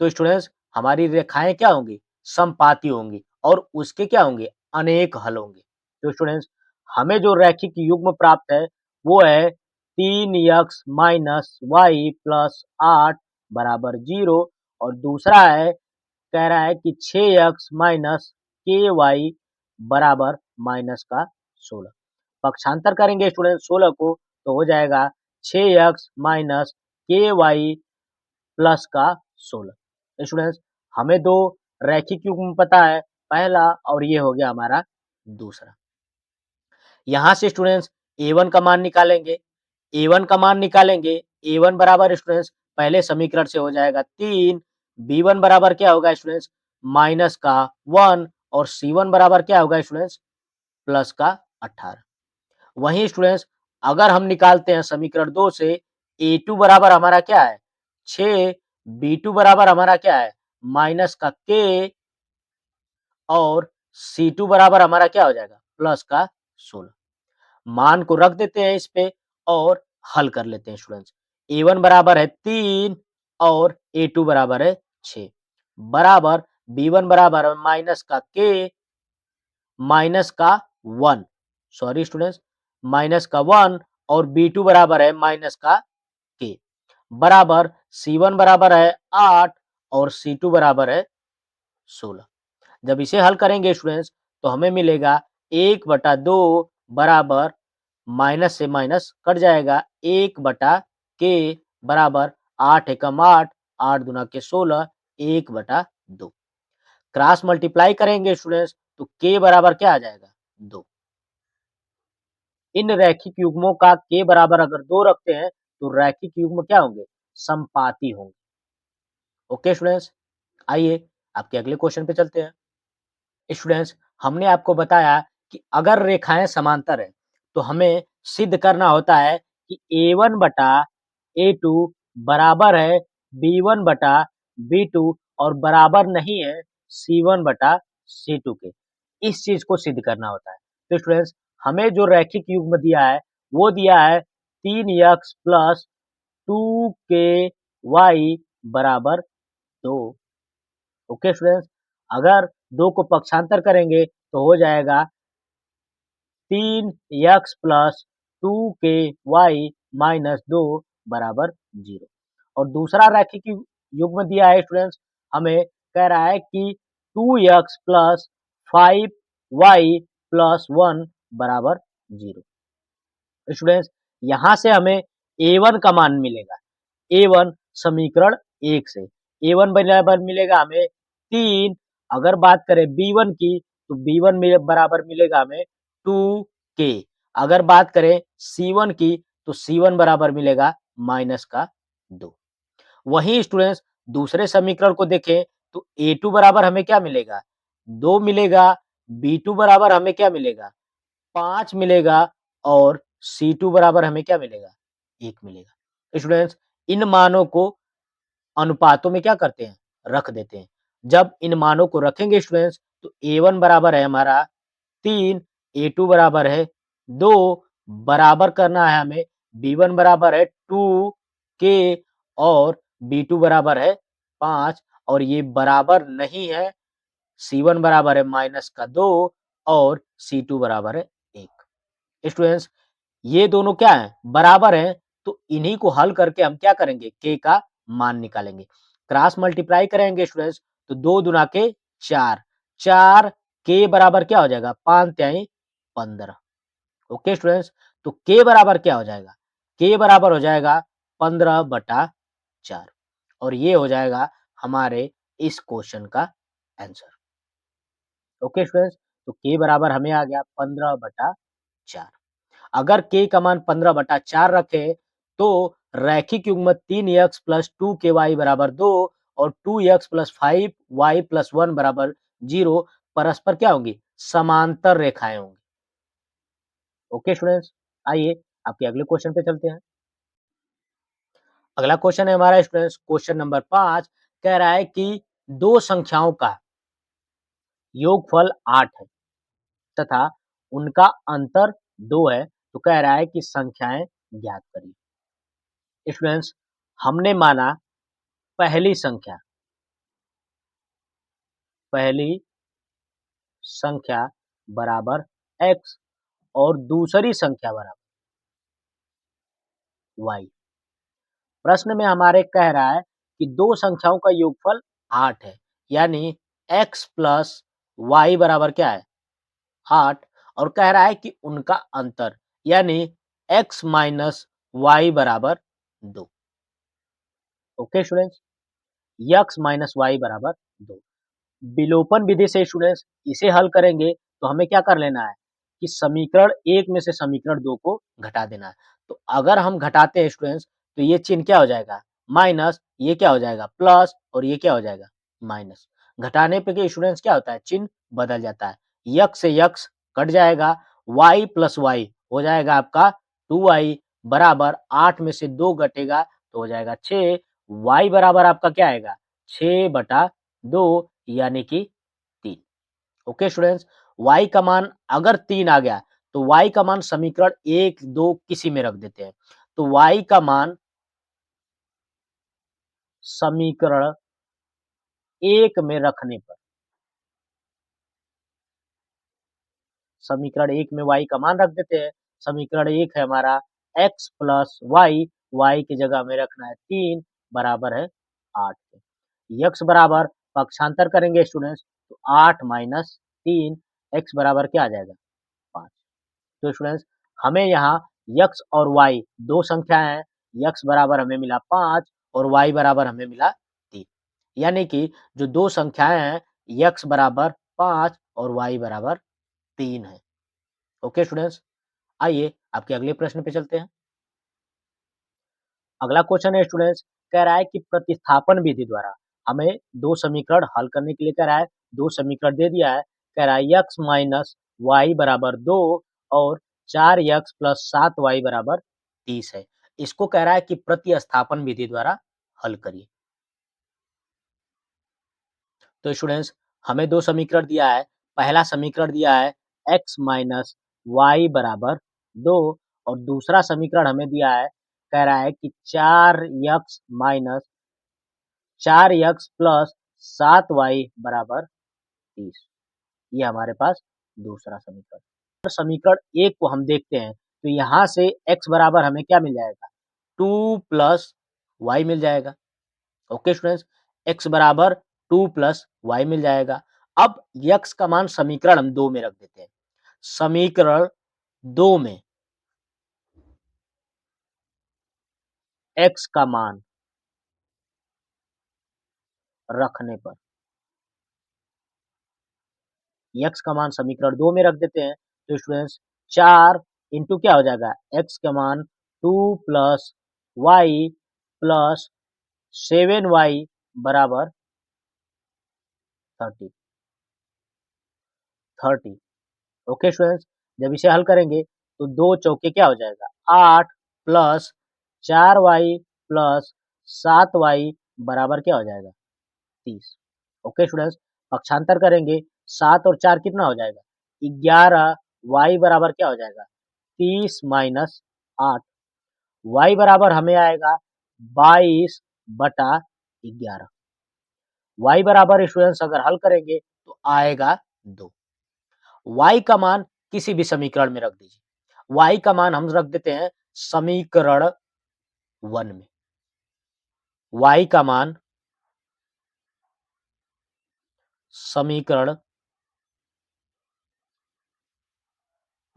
तो स्टूडेंट्स हमारी रेखाएं क्या होंगी? समपाती होंगी और उसके क्या होंगे? अनेक हल होंगे। तो स्टूडेंट्स हमें जो रैखिक युग्म प्राप्त है वो है 3x माइनस वाई प्लस 8 बराबर 0 और दूसरा है, कह रहा है कि 6x माइनस के वाई बराबर माइनस का 16। पक्षांतर करेंगे स्टूडेंट 16 को तो हो जाएगा 6x माइनस के वाई प्लस का 16। स्टूडेंट्स हमें दो रैखिक युग्म पता है, पहला और ये हो गया हमारा दूसरा। यहाँ से स्टूडेंट्स A1 का मान निकालेंगे, A1 का मान निकालेंगे, A1 बराबर स्टूडेंट्स पहले समीकरण से हो जाएगा 3, B1 बराबर क्या होगा स्टूडेंट्स माइनस का 1 और C1 बराबर क्या होगा स्टूडेंट्स प्लस का 18। वहीं स्टूडेंट्स अगर हम निकालते हैं समीकरण 2 से A2 बराबर हमारा क्या है 6, B2 बराबर हमारा क्या है माइनस का K और C2 बराबर हमारा क्या हो जाएगा प्लस का 16। मान को रख देते हैं इस पे और हल कर लेते हैं स्टूडेंट्स। A1 बराबर है 3 और A2 बराबर है 6 बराबर B1 बराबर है माइनस का K माइनस का 1 सॉरी स्टूडेंट्स माइनस का 1 और B2 बराबर है माइनस का K बराबर C1 बराबर है 8 और C2 बराबर है 16। जब इसे हल करेंगे स्टूडेंट्स तो हमें मिलेगा 1/2 बराबर माइनस से माइनस कट जाएगा 1 के बराबर 8 एकम 8 8 दूना के 16 1/2 क्रॉस मल्टीप्लाई करेंगे स्टूडेंट्स तो के बराबर क्या आ जाएगा 2। इन रैखिक युग्मों का के बराबर अगर 2 रखते हैं तो रैखिक युग्म क्या होंगे संपाती होंगे। ओके स्टूडेंट्स आइए आपके अगले क्वेश्चन पे चलते हैं। स्टूडेंट्स हमने आपको बताया कि अगर रेखाएं समांतर है तो हमें सिद्ध करना होता है कि A1 बटा A2 बराबर है B1 बटा B2 और बराबर नहीं है C1 बटा C2 के। इस चीज को सिद्ध करना होता है। तो स्टूडेंट्स हमें जो रैखिक युग्म दिया है वो दिया है 3x प्लस 2ky बराबर 2। ओके स्टूडेंट्स अगर 2 को पक्षांतर करेंगे तो हो जाएगा 3x प्लस 2ky माइनस 2 बराबर 0। और दूसरा रैखिक युग्म दिया है स्टूडेंट्स हमें कह रहा है कि 2x प्लस 5y प्लस 1 बराबर 0। स्टूडेंट्स यहाँ से हमें A1 का मान मिलेगा। A1 समीकरण 1 से A1 बराबर मिलेगा हमें 3। अगर बात करें B1 की तो B1 बराबर मिलेगा हमें 2K। अगर बात करें C1 की तो C1 बराबर मिलेगा माइनस का 2। वहीं स्टूडेंट्स दूसरे समीकरण को देखें तो A2 बराबर हमें क्या मिलेगा 2 मिलेगा, B2 बराबर हमें क्या मिलेगा 5 मिलेगा और C2 बराबर हमें क्या मिलेगा 1 मिलेगा। स्टूडेंट्स इन मानों को अनुपातों में क्या करते हैं रख देते हैं। जब इन मानों को रखेंगे स्टूडेंट्स तो A1 बराबर है हमारा 3, A2 बराबर है 2 बराबर करना है हमें B1 बराबर है 2K और B2 बराबर है 5 और ये बराबर नहीं है C1 बराबर है माइनस का 2 और C2 बराबर है 1। स्टूडेंट्स ये दोनों क्या है बराबर हैं तो इन्हीं को हल करके हम क्या करेंगे के का मान निकालेंगे। क्रॉस मल्टीप्लाई करेंगे स्टूडेंट्स तो 2 दुना के 4 4 के बराबर क्या हो जाएगा 5 त्याई 15। ओके स्टूडेंट्स तो के बराबर क्या हो जाएगा के बराबर हो जाएगा 15/4 और ये हो जाएगा हमारे इस क्वेश्चन का आंसर। ओके स्टूडेंट्स तो के बराबर हमें आ गया 15/4। अगर k का मान 15/4 रखें तो रैखिक युग्म 3x प्लस 2ky बराबर 2 और 2x प्लस 5y प्लस 1 बराबर 0 परस्पर क्या होंगी समांतर रेखाएं होंगी। ओके स्टूडेंट्स आइए आपके अगले क्वेश्चन पे चलते हैं। अगला क्वेश्चन है हमारा स्टूडेंट्स क्वेश्चन नंबर 5 कह रहा है कि दो संख्याओं का योगफल 8 है तथा उनका अंतर 2 है तो कह रहा है कि संख्याएं ज्ञात करिए। स्टूडेंट्स हमने माना पहली संख्या बराबर x और दूसरी संख्या बराबर y। प्रश्न में हमारे कह रहा है कि दो संख्याओं का योगफल 8 है यानी x प्लस y बराबर क्या है 8 और कह रहा है कि उनका अंतर यानी x माइनस y बराबर 2। Okay students x minus y बराबर 2। विलोपन विधि से स्टूडेंट्स इसे हल करेंगे तो हमें क्या कर लेना है कि समीकरण 1 में से समीकरण 2 को घटा देना है। तो अगर हम घटाते हैं स्टूडेंट्स तो ये चिन्ह क्या हो जाएगा माइनस, ये क्या हो जाएगा प्लस और ये क्या हो जाएगा माइनस। घटाने पे के स्टूडेंट्स क्या होता है चिन्ह बदल जाता है। यक्स से यक्स कट जाएगा, y प्लस वाई हो जाएगा आपका 2y बराबर 8 में से 2 घटेगा तो हो जाएगा 6। y बराबर आपका क्या आएगा 6 बटा 2 यानी कि 3। ओके स्टूडेंट्स, y का मान अगर 3 आ गया तो y का मान समीकरण 1, 2 किसी में रख देते हैं। तो y का मान समीकरण 1 में रखने पर, समीकरण 1 में y का मान रख देते हैं। समीकरण 1 है हमारा x प्लस वाई, y की जगह हमें रखना है 3 बराबर है 8 के। x बराबर पक्षांतर करेंगे स्टूडेंट्स तो 8 माइनस 3 x बराबर क्या आ जाएगा 5। तो स्टूडेंट्स हमें यहाँ x और y दो संख्याएं हैं, x बराबर हमें मिला 5 और y बराबर हमें मिला 3। यानी कि जो दो संख्याएं हैं x बराबर 5 और y बराबर 3 है। ओके स्टूडेंट्स, आइए आपके अगले प्रश्न पे चलते हैं। अगला क्वेश्चन है स्टूडेंट्स, कह रहा है कि प्रतिस्थापन विधि द्वारा हमें दो समीकरण हल करने के लिए कह रहा है। दो समीकरण दे दिया है, कह रहा है x माइनस वाई बराबर 2 और 4x प्लस 7y बराबर 30 है। इसको कह रहा है कि प्रतिस्थापन विधि द्वारा हल करिए। तो स्टूडेंट्स हमें दो समीकरण दिया है। पहला समीकरण दिया है x माइनस वाई बराबर 2 और दूसरा समीकरण हमें दिया है, कह रहा है कि 4x minus 4x plus 7y बराबर 30। ये हमारे पास दूसरा समीकरण। और समीकरण एक को हम देखते हैं तो यहाँ से x बराबर हमें क्या मिल जाएगा 2 प्लस वाई मिल जाएगा। ओके स्टूडेंट्स, x बराबर 2 प्लस वाई मिल जाएगा। अब x का मान समीकरण हम 2 में रख देते हैं। समीकरण 2 में x का मान रखने पर, x का मान समीकरण 2 में रख देते हैं तो स्टूडेंट्स 4 इंटू क्या हो जाएगा x का मान 2 प्लस वाई प्लस 7y बराबर 30। ओके स्टूडेंट्स, जब इसे हल करेंगे तो 2 चौके क्या हो जाएगा 8 प्लस 4y प्लस 7y बराबर क्या हो जाएगा 30। ओके स्टूडेंट्स, पक्षांतर करेंगे 7 और 4 कितना हो जाएगा 11, y बराबर क्या हो जाएगा 30 माइनस 8, y बराबर हमें आएगा 22 बटा 11। y बराबर स्टूडेंट्स अगर हल करेंगे तो आएगा 2। y का मान किसी भी समीकरण में रख दीजिए। y का मान हम रख देते हैं समीकरण 1 में। y का मान समीकरण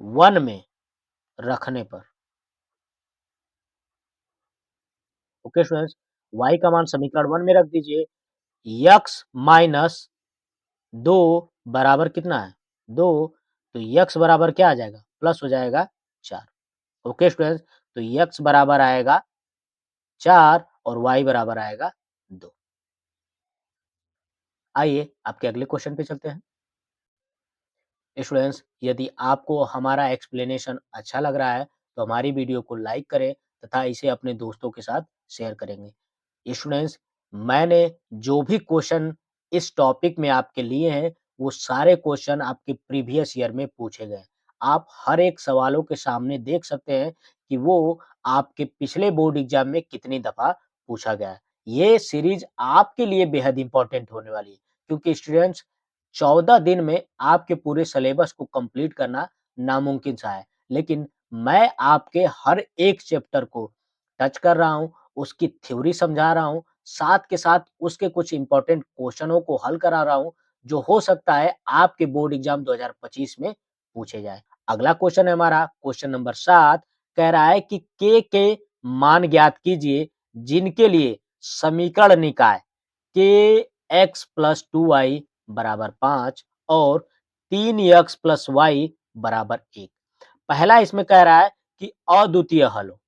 1 में रखने पर, ओके स्टूडेंट्स, y का मान समीकरण 1 में रख दीजिए। x माइनस 2 बराबर कितना है 2, तो x बराबर क्या आ जाएगा प्लस हो जाएगा 4। ओके स्टूडेंट्स, तो x बराबर आएगा 4 और y बराबर आएगा 2। आइए आपके अगले क्वेश्चन पे चलते हैं। स्टूडेंट्स यदि आपको हमारा एक्सप्लेनेशन अच्छा लग रहा है तो हमारी वीडियो को लाइक करें तथा इसे अपने दोस्तों के साथ शेयर करेंगे। स्टूडेंट्स मैंने जो भी क्वेश्चन इस टॉपिक में आपके लिए हैं वो सारे क्वेश्चन आपके प्रीवियस ईयर में पूछे गए। आप हर एक सवालों के सामने देख सकते हैं कि वो आपके पिछले बोर्ड एग्जाम में कितनी दफा पूछा गया है। ये सीरीज आपके लिए बेहद इंपॉर्टेंट होने वाली है क्योंकि स्टूडेंट्स 14 दिन में आपके पूरे सिलेबस को कंप्लीट करना नामुमकिन सा है। लेकिन मैं आपके हर एक चैप्टर को टच कर रहा हूँ, उसकी थ्योरी समझा रहा हूँ, साथ के साथ उसके कुछ इम्पोर्टेंट क्वेश्चनों को हल करा रहा हूँ, जो हो सकता है आपके बोर्ड एग्जाम 2025 में पूछे जाए। अगला क्वेश्चन है हमारा क्वेश्चन नंबर 7, कह रहा है कि के मान ज्ञात कीजिए जिनके लिए समीकरण निकाय के एक्स प्लस 2y बराबर 5 और 3x प्लस वाई बराबर 1। पहला इसमें कह रहा है कि अद्वितीय हल हो।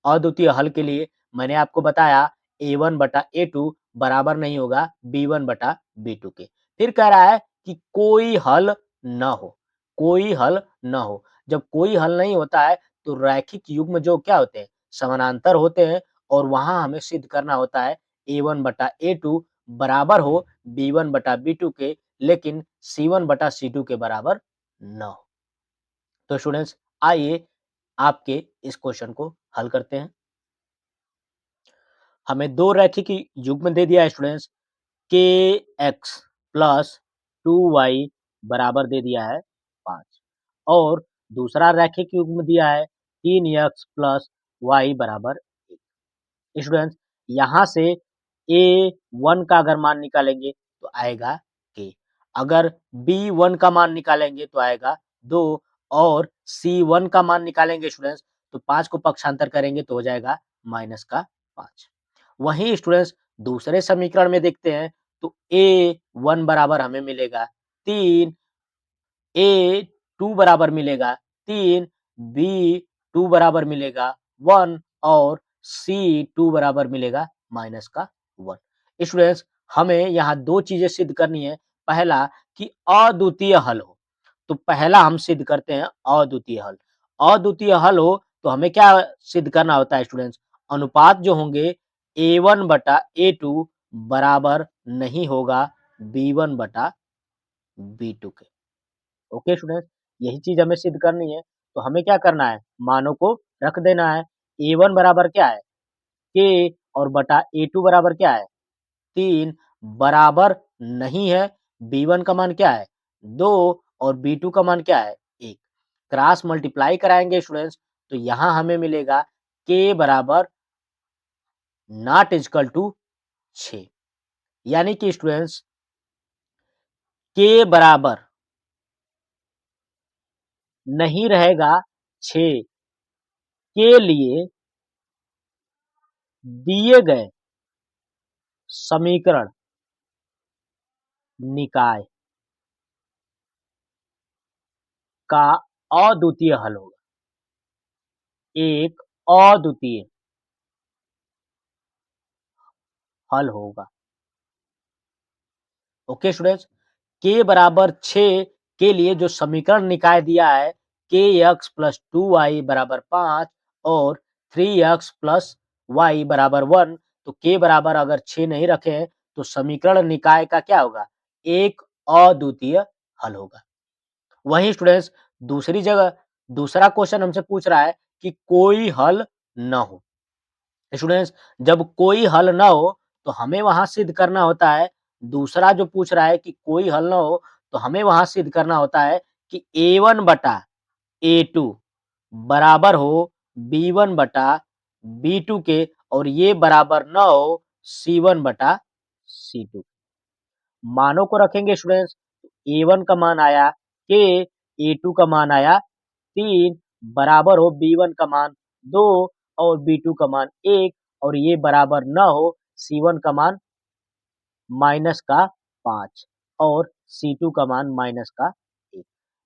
अद्वितीय हल के लिए मैंने आपको बताया a1 बटा a2 बराबर नहीं होगा b1 बटा b2 के। फिर कह रहा है कि कोई हल न हो, कोई हल न हो। जब कोई हल नहीं होता है तो रैखिक युग्म जो क्या होते हैं, समानांतर होते हैं और वहां हमें सिद्ध करना होता है a1 बटा a2 बराबर हो b1 बटा b2 के, लेकिन c1 बटा c2 के बराबर न हो। तो स्टूडेंट्स आइए आपके इस क्वेश्चन को हल करते हैं। हमें दो रैखिक युग्म दे दिया है स्टूडेंट्स, के एक्स प्लस 2y बराबर दे दिया है 5 और दूसरा रैखिक युग्म दिया है 3x प्लस वाई बराबर 1। स्टूडेंट्स यहाँ से a1 का अगर मान निकालेंगे तो आएगा k, अगर b1 का मान निकालेंगे तो आएगा 2 और c1 का मान निकालेंगे स्टूडेंट्स तो 5 को पक्षांतर करेंगे तो हो जाएगा माइनस का 5। वहीं स्टूडेंट्स दूसरे समीकरण में देखते हैं तो a1 बराबर हमें मिलेगा 3, a2 बराबर मिलेगा 3, b2 बराबर मिलेगा 1 और c2 बराबर मिलेगा माइनस का 1। स्टूडेंट्स हमें यहाँ दो चीजें सिद्ध करनी है। पहला कि अद्वितीय हल हो, तो पहला हम सिद्ध करते हैं अद्वितीय हल। अद्वितीय हल हो तो हमें क्या सिद्ध करना होता है स्टूडेंट्स, अनुपात जो होंगे a1 बटा a2 बराबर नहीं होगा b1 बटा b2 के। ओके स्टूडेंट्स, यही चीज हमें सिद्ध करनी है। तो हमें क्या करना है, मानों को रख देना है। a1 बराबर क्या है, k और बटा a2 बराबर क्या है 3 बराबर नहीं है। b1 का मान क्या है 2 और b2 का मान क्या है 1। क्रॉस मल्टीप्लाई कराएंगे स्टूडेंट्स तो यहाँ हमें मिलेगा k बराबर नॉट इक्वल टू 6, यानी कि स्टूडेंट्स k बराबर नहीं रहेगा 6 के लिए दिए गए समीकरण निकाय का अद्वितीय हल होगा, एक अद्वितीय हल होगा। ओके स्टूडेंट्स, के बराबर 6 के लिए जो समीकरण निकाय दिया है के एक्स प्लस 2y बराबर 5 और 3x प्लस वाई बराबर 1, तो के बराबर अगर 6 नहीं रखें तो समीकरण निकाय का क्या होगा, एक अद्वितीय हल होगा। वहीं स्टूडेंट्स दूसरी जगह दूसरा क्वेश्चन हमसे पूछ रहा है कि कोई हल न हो। स्टूडेंट्स जब कोई हल ना हो तो हमें वहां सिद्ध करना होता है, दूसरा जो पूछ रहा है कि कोई हल ना हो तो हमें वहां सिद्ध करना होता है कि a1 बटा a2 बराबर हो b1 बटा b2 के और ये बराबर न हो c1 बटा c2। मानों को रखेंगे स्टूडेंट्स, a1 का मान आया k, a2 का मान आया 3 बराबर हो b1 का मान 2 और b2 का मान 1 और ये बराबर न हो c1 का मान माइनस का 5 और c2 का मान माइनस का 1।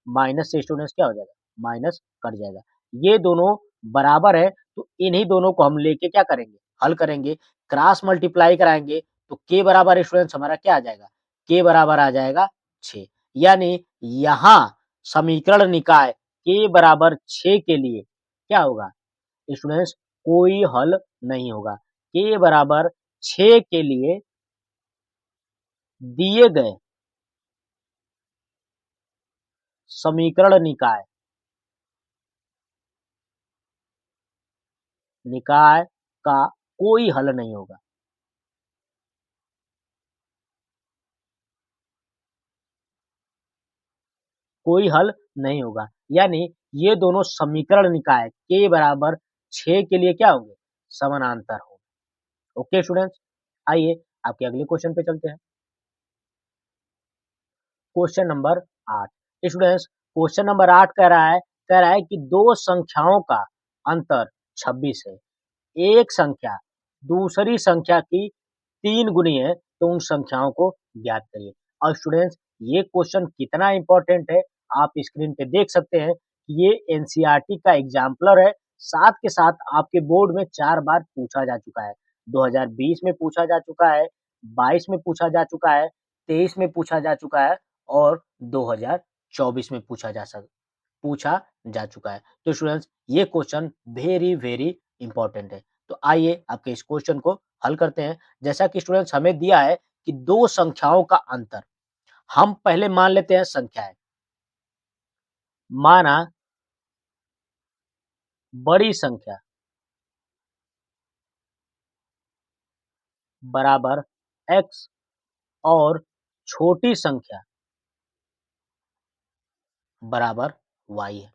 माइनस से स्टूडेंट्स क्या हो जाएगा, माइनस कट जाएगा। ये दोनों बराबर है तो इन्हीं दोनों को हम लेके क्या करेंगे, हल करेंगे, क्रॉस मल्टीप्लाई कराएंगे तो के बराबर स्टूडेंट्स हमारा क्या आ जाएगा, के बराबर आ जाएगा 6। यानी यहाँ समीकरण निकाय के बराबर 6 के लिए क्या होगा स्टूडेंट्स, कोई हल नहीं होगा। के बराबर 6 के लिए दिए गए समीकरण निकाय निकाय का कोई हल नहीं होगा। कोई हल नहीं होगा, यानी ये दोनों समीकरण निकाय के बराबर 6 के लिए क्या होंगे, समानांतर होंगे। ओके स्टूडेंट्स, आइए आपके अगले क्वेश्चन पे चलते हैं। Question number 8। Students question number 8 कह रहा है कि दो संख्याओं का अंतर 26 है। एक संख्या दूसरी संख्या की 3 गुनी है तो उन संख्याओं को ज्ञात करिए। और स्टूडेंट्स, ये क्वेश्चन कितना इम्पोर्टेंट है आप स्क्रीन पे देख सकते हैं कि ये एनसीईआरटी का एग्जाम्पलर है, साथ के साथ आपके बोर्ड में 4 बार पूछा जा चुका है। 2020 में पूछा जा चुका है, 22 में पूछा जा चुका है, 23 में पूछा जा चुका है और 2024 में पूछा जा चुका है। तो स्टूडेंट्स, ये क्वेश्चन वेरी वेरी इंपॉर्टेंट है। तो आइए आपके इस क्वेश्चन को हल करते हैं। जैसा कि स्टूडेंट्स हमें दिया है कि दो संख्याओं का अंतर, हम पहले मान लेते हैं संख्याएं। माना बड़ी संख्या बराबर x और छोटी संख्या बराबर y है।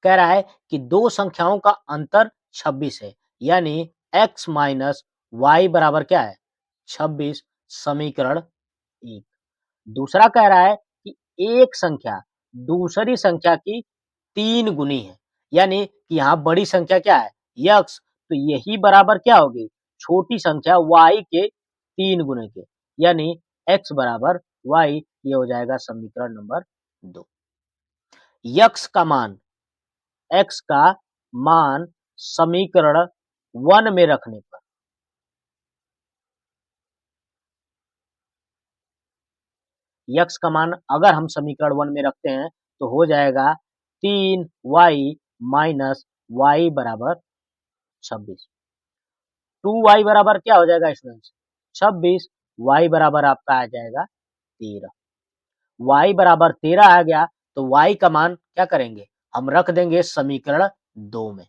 कह रहा है कि दो संख्याओं का अंतर 26 है, यानी x माइनस वाई बराबर क्या है, 26। समीकरण 1। दूसरा कह रहा है कि एक संख्या दूसरी संख्या की 3 गुनी है, यानी कि यहाँ बड़ी संख्या क्या है, यक्स, तो यही बराबर क्या होगी, छोटी संख्या y के 3 गुने के, यानी x बराबर y। ये हो जाएगा समीकरण नंबर 2। यक्स का मान, x का मान समीकरण 1 में रखने पर यक्स का मान अगर हम समीकरण 1 में रखते हैं तो हो जाएगा 3y माइनस वाई बराबर 26। 2y बराबर क्या हो जाएगा स्टूडेंट्स, 26। y बराबर आपका आ जाएगा 13। y बराबर 13 आ गया तो y का मान क्या करेंगे, हम रख देंगे समीकरण 2 में।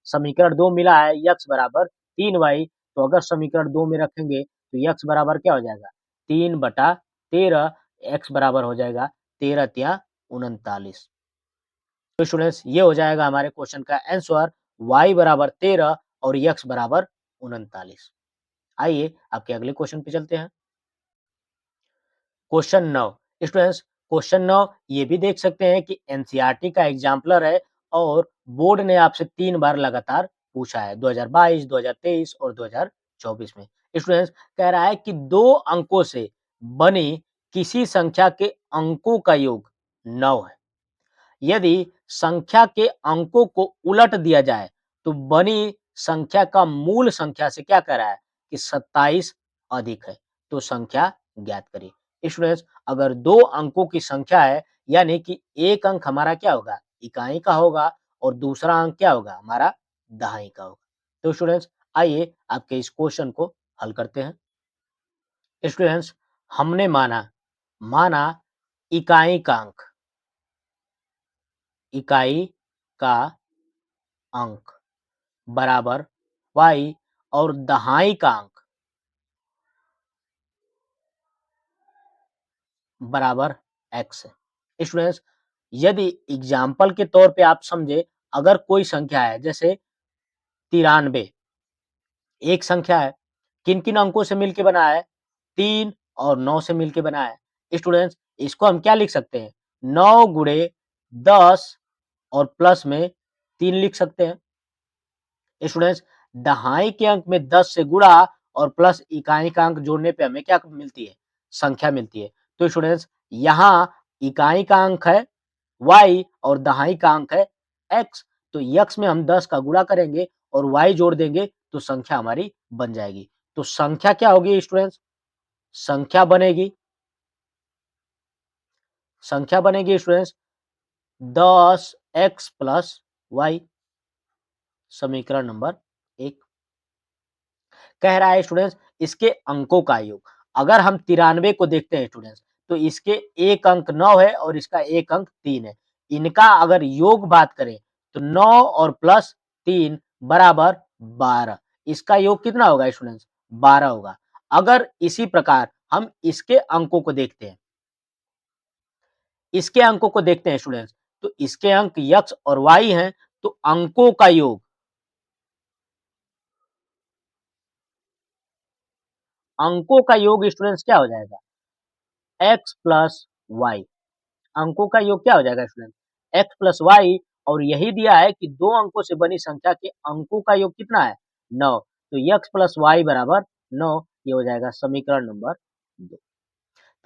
समीकरण 2 मिला है, यक्स बराबर 3y, तो अगर समीकरण 2 में रखेंगे तो यक्स बराबर क्या हो जाएगा, 3/13। एक्स बराबर हो जाएगा 13 तिया 39। तो स्टूडेंट्स, ये हो जाएगा हमारे क्वेश्चन का आंसर, y बराबर 13 और x बराबर 39। आइए आपके अगले क्वेश्चन पे चलते हैं। क्वेश्चन 9। स्टूडेंट्स, क्वेश्चन 9 ये भी देख सकते हैं कि एनसीईआरटी का एग्जाम्पलर है और बोर्ड ने आपसे 3 बार लगातार पूछा है, 2022, 2023 और 2024 में। स्टूडेंट्स, कह रहा है कि 2 अंकों से बनी किसी संख्या के अंकों का योग 9 है। यदि संख्या के अंकों को उलट दिया जाए तो बनी संख्या का मूल संख्या से क्या कह रहा है कि 27 अधिक है, तो संख्या ज्ञात करिए। स्टूडेंट्स, अगर 2 अंकों की संख्या है, यानी कि एक अंक हमारा क्या होगा, इकाई का होगा और दूसरा अंक क्या होगा, हमारा दहाई का होगा। तो स्टूडेंट्स, आइए आपके इस क्वेश्चन को हल करते हैं। स्टूडेंट्स, हमने माना माना इकाई का अंक, इकाई का अंक बराबर y और दहाई का अंक बराबर x है। स्टूडेंट्स, यदि एग्जाम्पल के तौर पे आप समझे, अगर कोई संख्या है जैसे 93, एक संख्या है, किन किन अंकों से मिलकर बना है, 3 और 9 से मिलकर बना है। स्टूडेंट्स, इसको हम क्या लिख सकते हैं, 9 गुणे 10 और प्लस में 3 लिख सकते हैं। स्टूडेंट्स, दहाई के अंक में 10 से गुणा और प्लस इकाई का अंक जोड़ने पे हमें क्या मिलती है, संख्या मिलती है। तो स्टूडेंट्स, यहाँ इकाई का अंक है y और दहाई का अंक है x, तो x में हम 10 का गुणा करेंगे और y जोड़ देंगे तो संख्या हमारी बन जाएगी। तो संख्या क्या होगी स्टूडेंट्स, संख्या बनेगी स्टूडेंट्स 10x प्लस y। समीकरण नंबर 1। कह रहा है स्टूडेंट्स इसके अंकों का योग। अगर हम 93 को देखते हैं स्टूडेंट्स, तो इसके एक अंक 9 है और इसका एक अंक 3 है। इनका अगर योग बात करें तो 9 और प्लस 3 बराबर 12। इसका योग कितना होगा स्टूडेंट्स, 12 होगा। अगर इसी प्रकार हम इसके अंकों को देखते हैं स्टूडेंट्स, तो इसके अंक x और y हैं, तो अंकों का योग स्टूडेंट्स क्या हो जाएगा, x प्लस वाई। अंकों का योग क्या हो जाएगा स्टूडेंट, x प्लस वाई। और यही दिया है कि 2 अंकों से बनी संख्या के अंकों का योग कितना है, 9, तो x प्लस वाई बराबर 9। ये हो जाएगा समीकरण नंबर 2।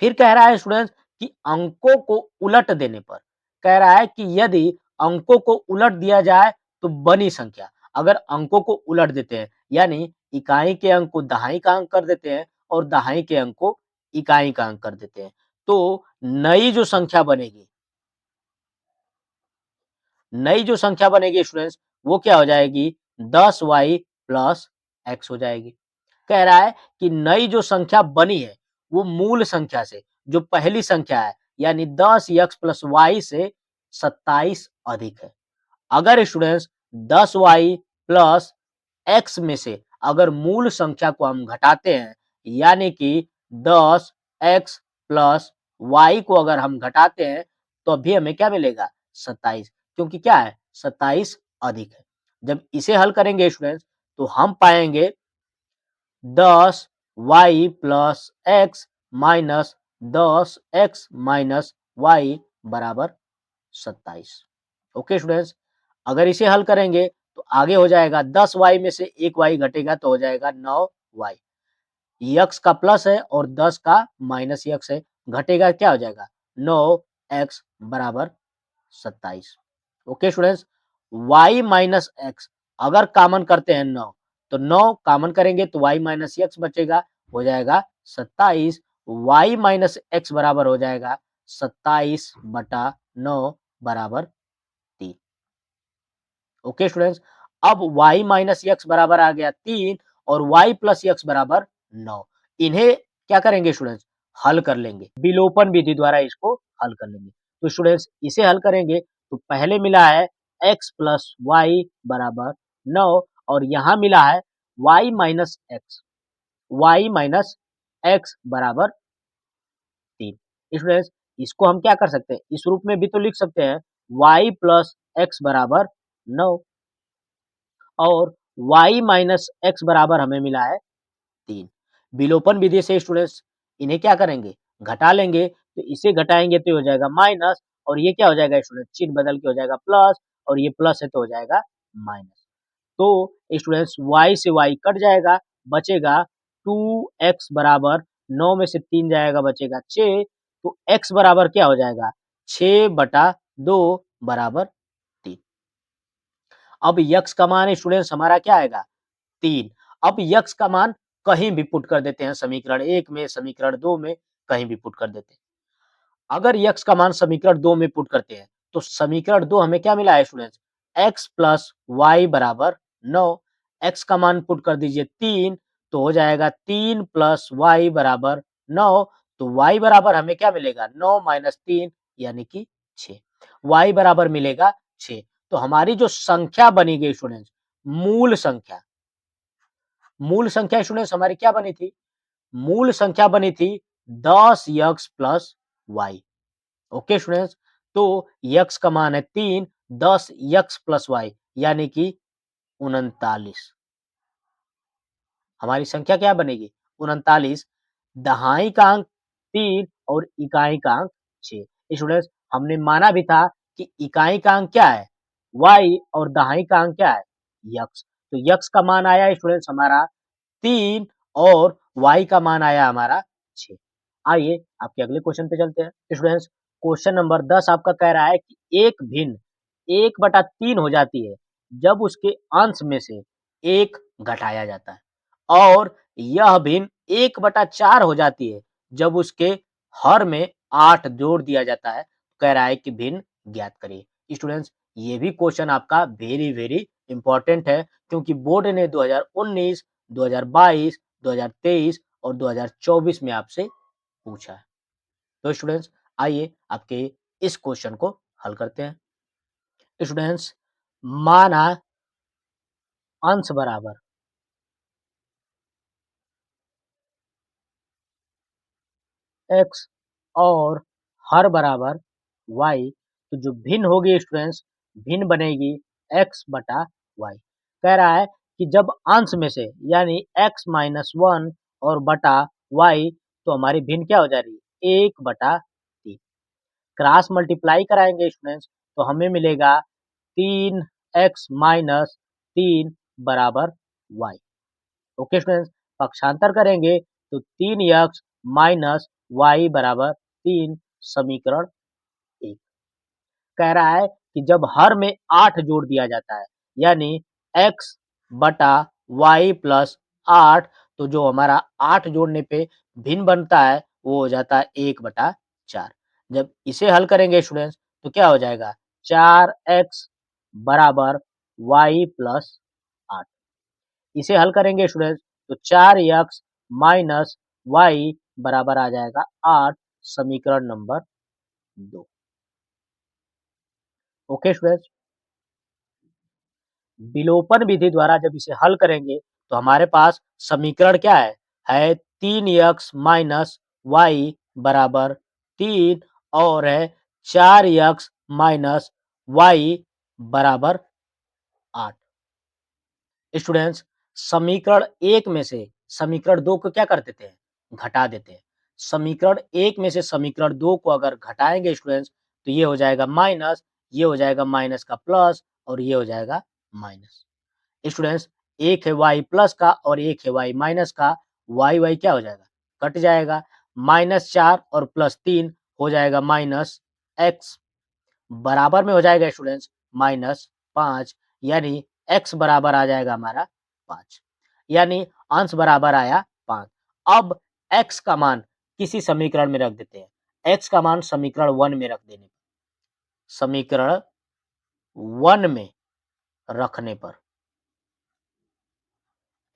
फिर कह रहा है स्टूडेंट्स कि अंकों को उलट देने पर, कह रहा है कि यदि अंकों को उलट दिया जाए तो बनी संख्या, अगर अंकों को उलट देते हैं यानी इकाई के अंक को दहाई का अंक कर देते हैं और दहाई के अंक को इकाई का अंक कर देते हैं, तो नई जो संख्या बनेगी स्टूडेंट्स वो क्या हो जाएगी 10y प्लस एक्स हो जाएगी। कह रहा है कि नई जो संख्या बनी है वो मूल संख्या से जो पहली संख्या है यानी 10x प्लस वाई से 27 अधिक है। अगर स्टूडेंट्स 10y प्लस एक्स में से अगर मूल संख्या को हम घटाते हैं यानी कि 10x प्लस वाई को अगर हम घटाते हैं तो अभी हमें क्या मिलेगा 27, क्योंकि क्या है 27 अधिक है। जब इसे हल करेंगे स्टूडेंट्स तो हम पाएंगे 10y plus x minus 10x minus y बराबर 27। ओके स्टूडेंट्स, अगर इसे हल करेंगे तो आगे हो जाएगा 10y में से एक y घटेगा तो हो जाएगा 9y। यक्स का प्लस है और 10 का माइनस यक्स है, घटेगा क्या हो जाएगा 9x बराबर 27। Okay students, y minus x अगर कॉमन करते हैं 9 तो 9 कॉमन करेंगे तो y माइनस एक्स बचेगा, हो जाएगा 27। y माइनस एक्स बराबर हो जाएगा 27/9 बराबर 3। ओके स्टूडेंट्स, अब y माइनस एक्स बराबर आ गया 3 और y प्लस एक्स बराबर 9। इन्हें क्या करेंगे स्टूडेंट्स हल कर लेंगे, विलोपन विधि द्वारा इसको हल कर लेंगे। तो स्टूडेंट्स इसे हल करेंगे तो पहले मिला है x प्लस वाई बराबर 9 और यहाँ मिला है y माइनस एक्स बराबर 3। स्टूडेंट्स इसको हम क्या कर सकते हैं, इस रूप में भी तो लिख सकते हैं y प्लस एक्स बराबर 9 और y माइनस एक्स बराबर हमें मिला है 3। विलोपन विधि से स्टूडेंट्स इन्हें क्या करेंगे घटा लेंगे, तो इसे घटाएंगे तो हो जाएगा माइनस और ये क्या हो जाएगा स्टूडेंट चिन्ह बदल के हो जाएगा प्लस और ये प्लस है तो हो जाएगा माइनस। तो स्टूडेंट्स y से y कट जाएगा, बचेगा 2x बराबर 9 में से 3 जाएगा बचेगा 6, तो x बराबर क्या हो जाएगा 6/2 बराबर 3। अब यक्स का मान स्टूडेंट्स हमारा क्या आएगा 3। अब यक्स का मान कहीं भी पुट कर देते हैं, समीकरण 1 में, समीकरण 2 में, कहीं भी पुट कर देते हैं। अगर यक्स का मान समीकरण 2 में पुट करते हैं तो समीकरण 2 हमें क्या मिला है स्टूडेंट्स x प्लस वाई बराबर 9। x का मान पुट कर दीजिए 3 तो हो जाएगा 3 प्लस वाई बराबर 9। तो y बराबर हमें क्या मिलेगा 9 माइनस 3 यानी कि 6। y बराबर मिलेगा 6। तो हमारी जो संख्या बनी गई स्टूडेंट्स मूल संख्या स्टूडेंट्स हमारी क्या बनी थी, मूल संख्या बनी थी 10 x plus y. Okay students, तो यक्स का मान है 3, 10 यक्स प्लस वाई यानी कि 39। हमारी संख्या क्या बनेगी 39। दहाई का अंक 3 और इकाई का अंक 6। स्टूडेंट्स हमने माना भी था कि इकाई का अंक क्या है y और दहाई का अंक क्या है यक्स। तो यक्स का मान आया स्टूडेंट्स हमारा 3 और y का मान आया हमारा 6। आइए आपके अगले क्वेश्चन पे चलते हैं। स्टूडेंट्स क्वेश्चन नंबर 10 आपका कह रहा है कि एक भिन्न 1/3 हो जाती है जब उसके अंश में से 1 घटाया जाता है और यह भिन्न 1/4 हो जाती है जब उसके हर में 8 जोड़ दिया जाता है। कह रहा है कि भिन्न ज्ञात करिए। स्टूडेंट्स ये भी क्वेश्चन आपका वेरी वेरी इंपॉर्टेंट है क्योंकि बोर्ड ने 2019, 2022, 2023 और 2024 में आपसे पूछा है। तो स्टूडेंट्स आइए आपके इस क्वेश्चन को हल करते हैं। स्टूडेंट्स माना अंश बराबर x और हर बराबर y, तो जो भिन्न होगी स्टूडेंट्स भिन्न बनेगी x बटा y। कह रहा है कि जब अंश में से यानी x माइनस 1 और बटा y तो हमारी भिन्न क्या हो जा रही है 1/3। क्रॉस मल्टीप्लाई कराएंगे स्टूडेंट्स तो हमें मिलेगा 3x माइनस 3 बराबर y। ओके स्टूडेंट्स पक्षांतर करेंगे तो 3x माइनस वाई बराबर 3 समीकरण 1। कह रहा है कि जब हर में 8 जोड़ दिया जाता है यानी x बटा वाई प्लस 8 तो जो हमारा 8 जोड़ने पे भिन्न बनता है वो हो जाता है 1/4। जब इसे हल करेंगे स्टूडेंट्स तो क्या हो जाएगा 4x बराबर वाई प्लस 8। इसे हल करेंगे स्टूडेंट्स तो 4x माइनस वाई बराबर आ जाएगा 8 समीकरण नंबर 2। ओके स्टूडेंट्स, विलोपन विधि द्वारा जब इसे हल करेंगे तो हमारे पास समीकरण क्या है 3x माइनस वाई बराबर 3 और है 4x माइनस वाई बराबर 8। स्टूडेंट्स, समीकरण 1 में से समीकरण 2 को क्या कर देते हैं? घटा देते हैं। समीकरण 1 में से समीकरण 2 को अगर घटाएँगे स्टूडेंट्स तो ये हो जाएगा माइनस, ये हो जाएगा माइनस का प्लस और ये हो जाएगा माइनस। स्टूडेंट्स, एक है y प्लस का और एक है y माइनस का, y क्या हो जाएगा? कट जाएगा। -4 और +3 हो जाएगा -x बराबर में हो जाएगा स्टूडेंट्स -5 यानी x बराबर आ जाएगा हमारा 5 यानी अंश बराबर आया 5। अब x का मान किसी समीकरण में रख देते हैं। x का मान समीकरण 1 में रख देने समीकरण 1 में रखने पर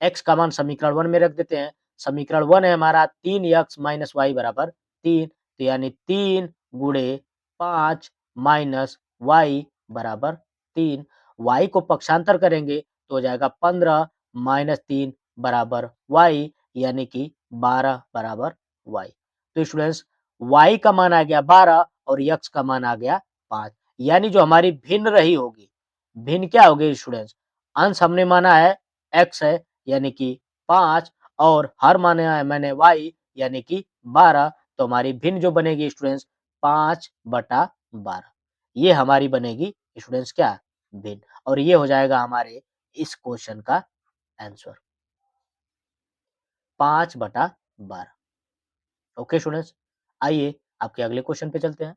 x का मान समीकरण 1 में रख देते हैं। समीकरण 1 है हमारा 3x माइनस वाई बराबर 3 तो यानी 3 गुणे 5 माइनस वाई बराबर 3। y को पक्षांतर करेंगे तो हो जाएगा 15 माइनस 3 बराबर y यानी कि 12 बराबर y। तो स्टूडेंट्स y का मान आ गया 12 और x का मान आ गया 5 यानी जो हमारी भिन्न रही होगी, भिन्न क्या होगी स्टूडेंट्स? अंश हमने माना है x है यानी कि 5 और हर माना है मैंने y यानी कि 12 तो हमारी भिन्न जो बनेगी स्टूडेंट्स 5/12 ये हमारी बनेगी स्टूडेंट्स क्या? भिन्न और ये हो जाएगा हमारे इस क्वेश्चन का आंसर 5/12। ओके स्टूडेंट्स, आइए आपके अगले क्वेश्चन पे चलते हैं।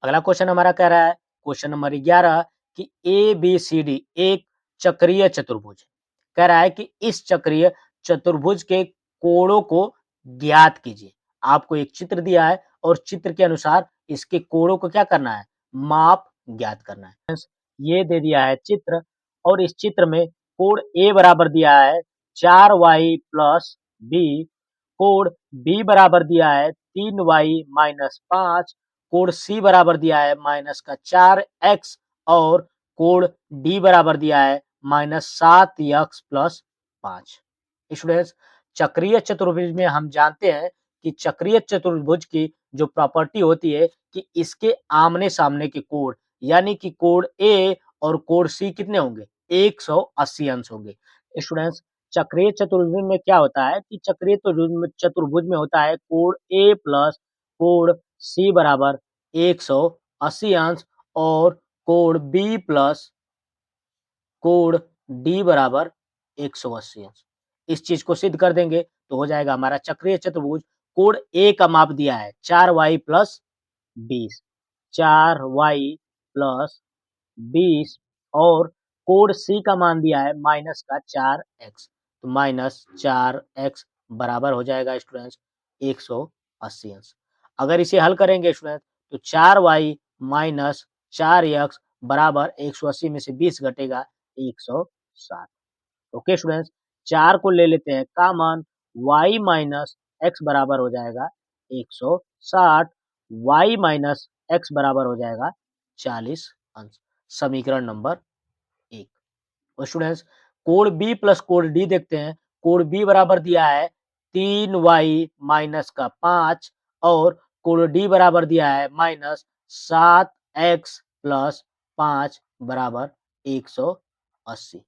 अगला क्वेश्चन हमारा कह रहा है क्वेश्चन नंबर 11 कि ए बी सी डी एक चक्रीय चतुर्भुज है। कह रहा है कि इस चक्रीय चतुर्भुज के कोणों को ज्ञात कीजिए। आपको एक चित्र दिया है और चित्र के अनुसार इसके कोणों को क्या करना है? माप ज्ञात करना है। ये दे दिया है चित्र और इस चित्र में कोण ए बराबर दिया है 4y प्लस बी, कोण बी बराबर दिया है 3y माइनस 5, कोण सी बराबर दिया है माइनस का 4x और कोण डी बराबर दिया है -7x प्लस 5। स्टूडेंट्स, चक्रीय चतुर्भुज में हम जानते हैं कि चक्रीय चतुर्भुज की जो प्रॉपर्टी होती है कि इसके आमने-सामने के कोण यानी कि कोण ए और कोण सी कितने होंगे? 180 अंश होंगे। स्टूडेंट्स, चक्रीय चतुर्भुज में क्या होता है कि चक्रीय चतुर्भुज में होता है कोण ए प्लस कोण सी बराबर 180 अंश और कोण बी प्लस कोण डी बराबर 180 अंश। इस चीज को सिद्ध कर देंगे तो हो जाएगा हमारा चक्रीय चतुर्भुज। कोण ए का माप दिया है 4y प्लस 20, 4y प्लस 20 और कोण सी का मान दिया है माइनस का 4x तो माइनस 4x बराबर हो जाएगा स्टूडेंट्स 180 अंश। अगर इसे हल करेंगे स्टूडेंट तो 4y माइनस 4x बराबर 180 में से 20 घटेगा 160। ओके स्टूडेंट्स, 4 को ले लेते हैं कॉमन, y माइनस x बराबर हो जाएगा 160, y माइनस x बराबर हो जाएगा 40 अंश। समीकरण नंबर 1। और स्टूडेंट्स कोण बी प्लस कोण डी देखते हैं। कोण बी बराबर दिया है 3y माइनस का 5 और कोण डी बराबर दिया है -7x प्लस 5 बराबर 180।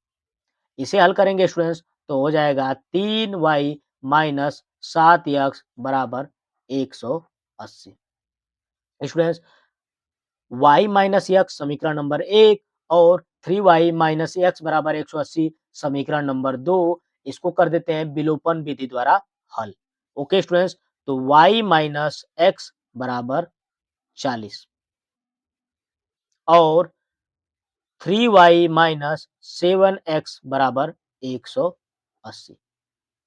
इसे हल करेंगे स्टूडेंट्स तो हो जाएगा 3y माइनस 7x बराबर 180। स्टूडेंट्स, y माइनस x समीकरण नंबर 1 और 3y माइनस x बराबर 180 समीकरण नंबर 2 इसको कर देते हैं विलोपन विधि द्वारा हल। ओके स्टूडेंट्स, तो y माइनस एक्स बराबर 40 और 3y माइनस 7x बराबर 180।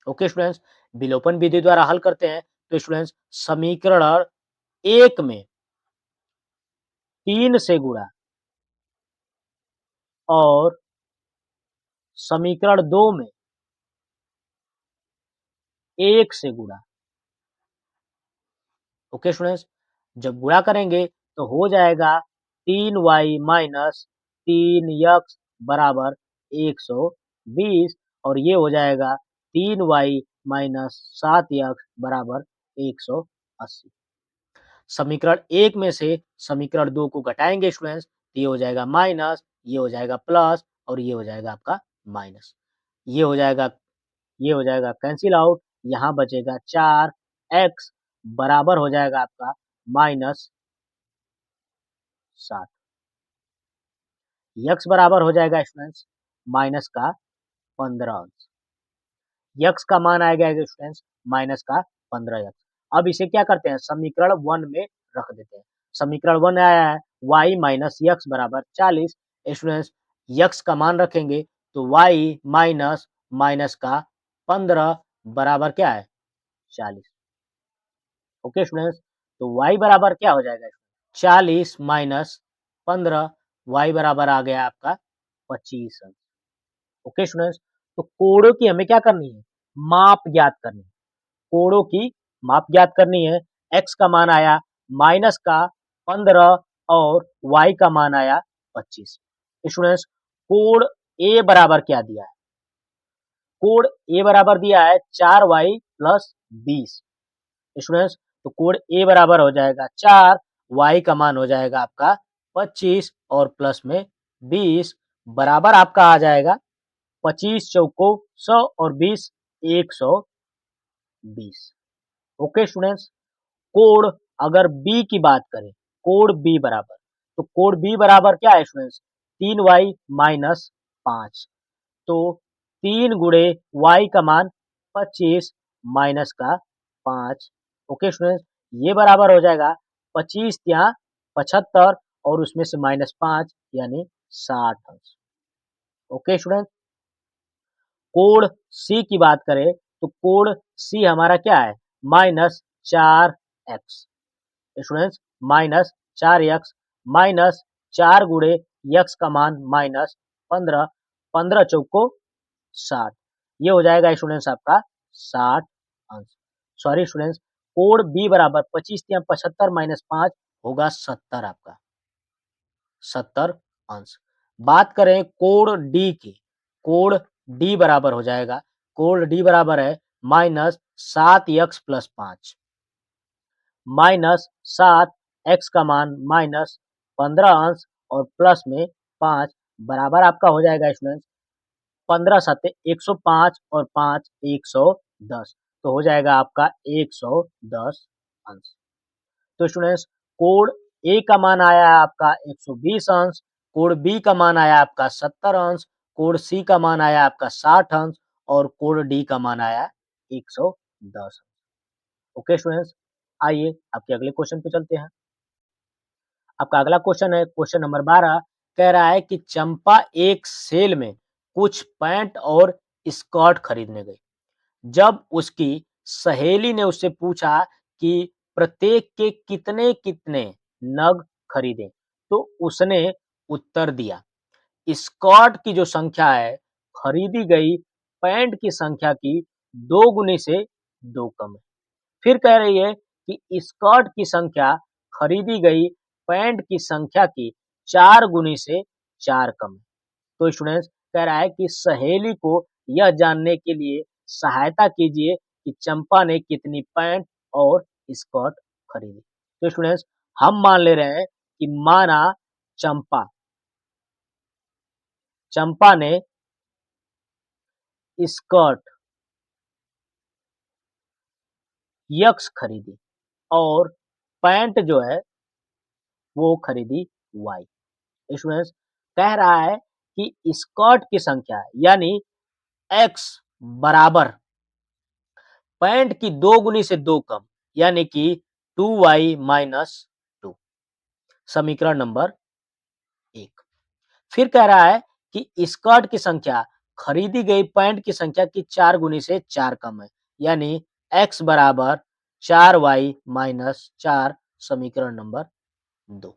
ओके स्टूडेंट्स, विलोपन विधि द्वारा हल करते हैं तो स्टूडेंट्स समीकरण एक में 3 से गुणा और समीकरण 2 में 1 से गुणा। ओके स्टूडेंट्स, जब गुणा करेंगे तो हो जाएगा 3y माइनस 3x बराबर 120 और ये हो जाएगा 3y माइनस 7x बराबर 180। समीकरण एक में से समीकरण 2 को घटाएंगे स्टूडेंट्स, तो ये हो जाएगा माइनस, ये हो जाएगा प्लस और ये हो जाएगा आपका माइनस। ये हो जाएगा ये हो जाएगा कैंसिल आउट, यहाँ बचेगा 4x बराबर हो जाएगा आपका माइनस 7। x बराबर हो जाएगा स्टूडेंट्स माइनस का 15 अंश। x का मान आएगा स्टूडेंट्स माइनस का 15 एक्स। अब इसे क्या करते हैं समीकरण 1 में रख देते हैं। समीकरण 1 आया है y माइनस एक्स बराबर 40। स्टूडेंट्स x का मान रखेंगे तो y माइनस माइनस का 15 बराबर क्या है 40। ओके स्टूडेंट्स, तो y बराबर क्या हो जाएगा 40 माइनस 15, y बराबर आ गया आपका 25 अंश। ओके स्टूडेंट्स, तो कोणों की हमें क्या करनी है माप ज्ञात करनी है। कोणों की माप ज्ञात करनी है। x का मान आया माइनस का 15 और y का मान आया 25। स्टूडेंट्स कोण A बराबर क्या दिया है, कोण A बराबर दिया है 4y प्लस 20। स्टूडेंट्स तो कोण A बराबर हो जाएगा 4, y का मान हो जाएगा आपका 25 और प्लस में 20 बराबर आपका आ जाएगा 25 चौको 100 और 20 120। ओके स्टूडेंट्स, कोण अगर B की बात करें, कोण B बराबर, तो कोण B बराबर क्या है स्टूडेंट्स 3y माइनस 5। तो 3 गुणे y का मान 25 माइनस का 5। ओके स्टूडेंट्स, ये बराबर हो जाएगा 25 या 75 और उसमें से माइनस 5 यानी 60 अंश। ओके स्टूडेंट, कोण C की बात करें तो कोण C हमारा क्या है minus 4x। Students minus 4x minus 4 गुणे x का मान माइनस 15, 15 चौको 60। ये हो जाएगा स्टूडेंट्स आपका 60 अंश। सॉरी स्टूडेंट्स, कोण B बराबर 25 या 75 माइनस 5 होगा 70 आपका 70 अंश। बात करें कोण D की, कोण D बराबर हो जाएगा, कोण D बराबर है minus 7x plus 5 minus 7 x का मान माइनस 15 अंश और प्लस में 5 बराबर आपका हो जाएगा स्टूडेंट्स 15 सत्ते 105 और 5 110 तो हो जाएगा आपका 110 अंश। तो स्टूडेंट्स कोण ए का मान आया है आपका 120 अंश, कोण बी का मान आया आपका 70 अंश, कोण सी का मान आया आपका 60 अंश और कोण डी का मान आया 110। ओके स्टूडेंट्स, आइए आपके अगले क्वेश्चन पे चलते हैं। आपका अगला क्वेश्चन है क्वेश्चन नंबर 12। कह रहा है कि चंपा एक सेल में कुछ पैंट और स्कर्ट खरीदने गई। जब उसकी सहेली ने उससे पूछा कि प्रत्येक के कितने कितने नग खरीदे तो उसने उत्तर दिया स्कर्ट की जो संख्या है खरीदी गई पैंट की संख्या की 2 गुनी से 2 कम है। फिर कह रही है कि स्कर्ट की संख्या खरीदी गई पैंट की संख्या की 4 गुनी से 4 कम है। तो स्टूडेंट्स कह रहा है कि सहेली को यह जानने के लिए सहायता कीजिए कि चंपा ने कितनी पैंट और स्कर्ट खरीदी। तो स्टूडेंट्स हम मान ले रहे हैं कि माना चंपा चंपा ने स्कर्ट यक्स खरीदी और पैंट जो है वो खरीदी वाई। स्टूडेंट्स कह रहा है कि स्कर्ट की संख्या यानी एक्स बराबर 65 की 2 गुनी से 2 कम, यानी कि 2y माइनस 2, समीकरण नंबर 1। फिर कह रहा है कि स्कर्ट की संख्या खरीदी गई पैंट की संख्या की 4 गुनी से 4 कम है, यानी x बराबर 4y माइनस 4, समीकरण नंबर 2।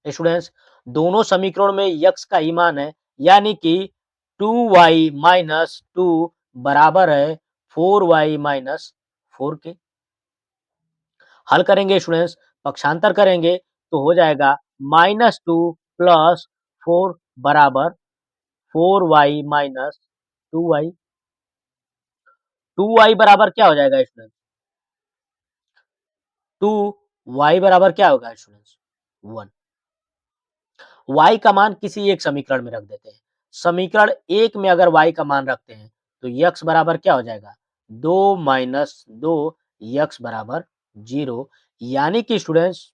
स्टूडेंट्स, दोनों समीकरणों में यक्स का ही मान है, यानी कि 2y माइनस 2 बराबर है 4y माइनस 4 के। हल करेंगे स्टूडेंट्स, पक्षांतर करेंगे तो हो जाएगा -2 प्लस 4 बराबर 4y माइनस 2y। 2y बराबर क्या हो जाएगा स्टूडेंट्स? 2y बराबर क्या होगा स्टूडेंट्स? 1। y का मान किसी एक समीकरण में रख देते हैं। समीकरण 1 में अगर y का मान रखते हैं तो x बराबर क्या हो जाएगा? 2 माइनस 2, x बराबर 0, यानी कि स्टूडेंट्स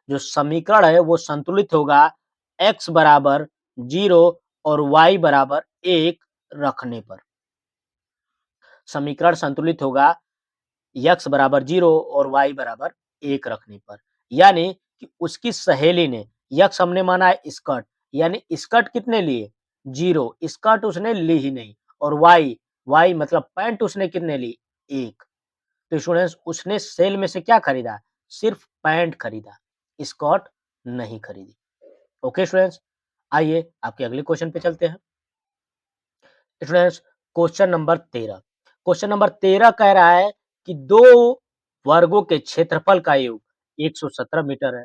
जो समीकरण है वो संतुलित होगा x बराबर 0 और y बराबर 1 रखने पर। समीकरण संतुलित होगा x बराबर 0 और y बराबर 1 रखने पर। यानी कि उसकी सहेली ने, x हमने माना है स्कर्ट, यानी स्कर्ट कितने लिए? 0, स्कर्ट उसने ली ही नहीं। और y मतलब पैंट उसने कितने ली? 1। तो स्टूडेंट्स उसने सेल में से क्या खरीदा? सिर्फ पैंट खरीदा, स्कर्ट नहीं खरीदी। ओके स्टूडेंट्स, आइए आपके अगले क्वेश्चन पे चलते हैं। Students, question number 13। Question number 13 कह रहा है कि दो वर्गों के क्षेत्रफल का योग 117 मीटर है।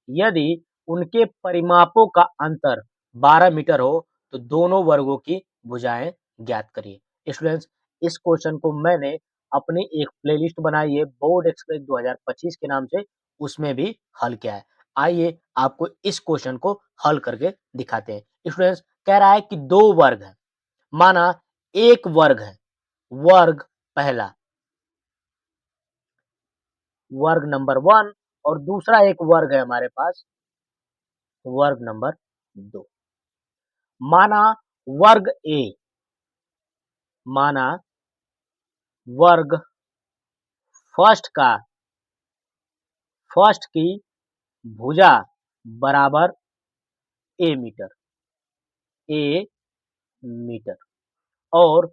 यदि उनके परिमापों का अंतर 12 मीटर हो तो दोनों वर्गों की भुजाएं ज्ञात करिए। स्टूडेंट्स, इस क्वेश्चन को मैंने अपनी एक प्लेलिस्ट बनाई है बोर्ड एक्सप्रेस 2025 के नाम से, उसमें भी हल किया है। आइए आपको इस क्वेश्चन को हल करके दिखाते हैं। स्टूडेंट्स, कह रहा है कि दो वर्ग है, माना एक वर्ग है, वर्ग पहला, वर्ग नंबर 1, और दूसरा एक वर्ग है हमारे पास, वर्ग नंबर 2। माना वर्ग ए, माना वर्ग फर्स्ट का, फर्स्ट की भुजा बराबर ए मीटर, ए मीटर, और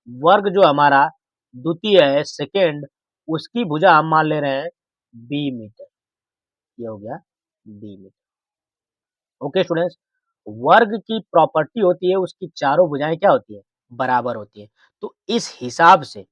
वर्ग जो हमारा द्वितीय है, सेकेंड, उसकी भुजा हम मान ले रहे हैं बी मीटर। ये हो गया बी मीटर। ओके स्टूडेंट्स, वर्ग की प्रॉपर्टी होती है उसकी चारों भुजाएं क्या होती है? बराबर होती है। तो इस हिसाब से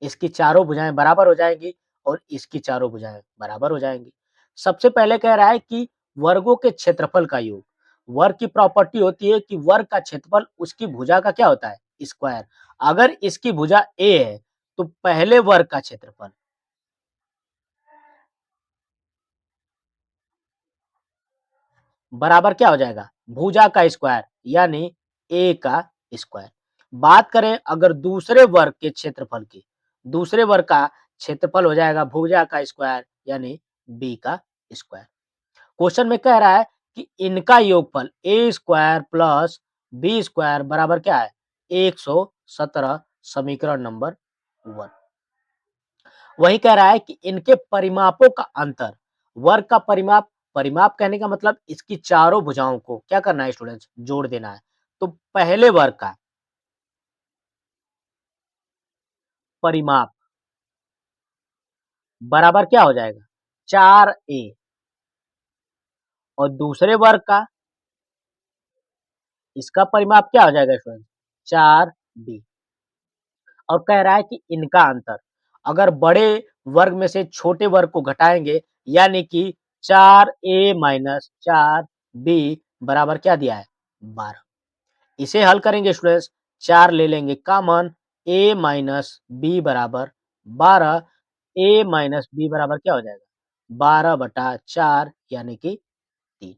इसकी चारों भुजाएं बराबर हो जाएंगी और इसकी चारों भुजाएं बराबर हो जाएंगी। सबसे पहले कह रहा है कि वर्गों के क्षेत्रफल का योग। वर्ग की प्रॉपर्टी होती है कि वर्ग का क्षेत्रफल उसकी भुजा का क्या होता है? स्क्वायर। अगर इसकी भुजा ए है तो पहले वर्ग का क्षेत्रफल बराबर क्या हो जाएगा? भुजा का स्क्वायर, यानी ए का स्क्वायर। बात करें अगर दूसरे वर्ग के क्षेत्रफल की, दूसरे वर्ग का क्षेत्रफल हो जाएगा भुजा का स्क्वायर, यानी बी का स्क्वायर। क्वेश्चन में कह रहा है कि इनका योगफल ए स्क्वायर प्लस बी स्क्वायर बराबर क्या है? 117, समीकरण नंबर 1। वही कह रहा है कि इनके परिमापों का अंतर, वर्ग का परिमाप, परिमाप कहने का मतलब इसकी चारों भुजाओं को क्या करना है स्टूडेंट्स? जोड़ देना है। तो पहले वर्ग का परिमाप बराबर क्या हो जाएगा? 4a, और दूसरे वर्ग का, इसका परिमाप क्या हो जाएगा स्टूडेंट? 4b। और कह रहा है कि इनका अंतर, अगर बड़े वर्ग में से छोटे वर्ग को घटाएंगे, यानी कि 4a माइनस 4b बराबर क्या दिया है? 12। इसे हल करेंगे स्टूडेंट्स, 4 ले लेंगे कॉमन, a माइनस बी बराबर 12, a माइनस बी बराबर क्या हो जाएगा? 12/4 यानी कि 3।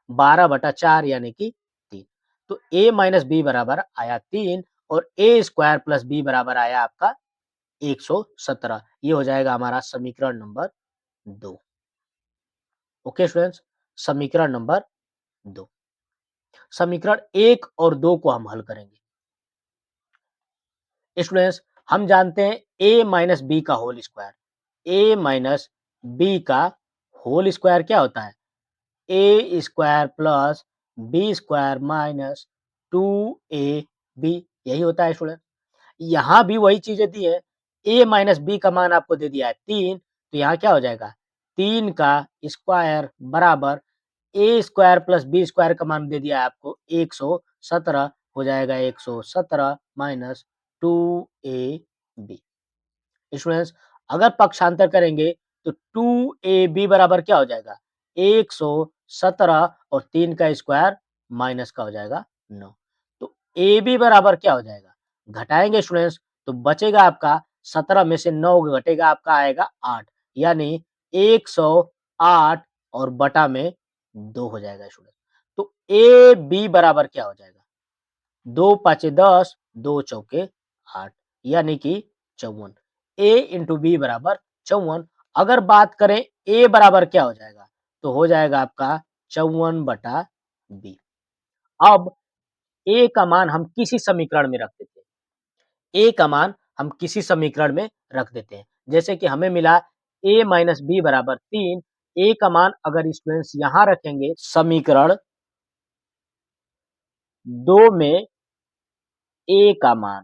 12/4 यानी कि 3। तो a माइनस बी बराबर आया 3, और a स्क्वायर प्लस बी बराबर आया आपका 117। ये हो जाएगा हमारा समीकरण नंबर 2। ओके स्टूडेंट्स, समीकरण नंबर 2। समीकरण 1 और 2 को हम हल करेंगे। स्टूडेंट्स हम जानते हैं a माइनस बी का whole square. a minus b का होल स्क्वायर क्या होता है? A square plus b square minus 2ab, यही होता है स्टूडेंट। यहाँ भी वही चीजें दी है। a माइनस बी का मान आपको दे दिया है 3, तो यहाँ क्या हो जाएगा? 3 का स्क्वायर बराबर ए स्क्वायर प्लस बी स्क्वायर का मान दे दिया है आपको 117, हो जाएगा 117 माइनस 2ab। स्टूडेंट्स अगर पक्षांतर करेंगे तो 2ab बराबर क्या हो जाएगा? 117 और 3 का स्क्वायर माइनस का हो जाएगा 9। तो ab बराबर क्या हो जाएगा? घटाएंगे स्टूडेंट्स तो बचेगा आपका 17 में से 9 घटेगा आपका आएगा 8, यानी 108 और बटा में 2 हो जाएगा स्टूडेंट। तो ए बी बराबर क्या हो जाएगा? 2 पाँचे 10, 2 चौके 8, यानी कि 54। ए इंटू बी बराबर 54। अगर बात करें ए बराबर क्या हो जाएगा? तो हो जाएगा आपका 54 बटा बी। अब ए का मान हम किसी समीकरण में रख देते हैं। ए का मान हम किसी समीकरण में रख देते हैं। जैसे कि हमें मिला ए माइनस बी बराबर 3। ए का मान अगर स्टूडेंट्स यहाँ रखेंगे समीकरण 2 में ए का मान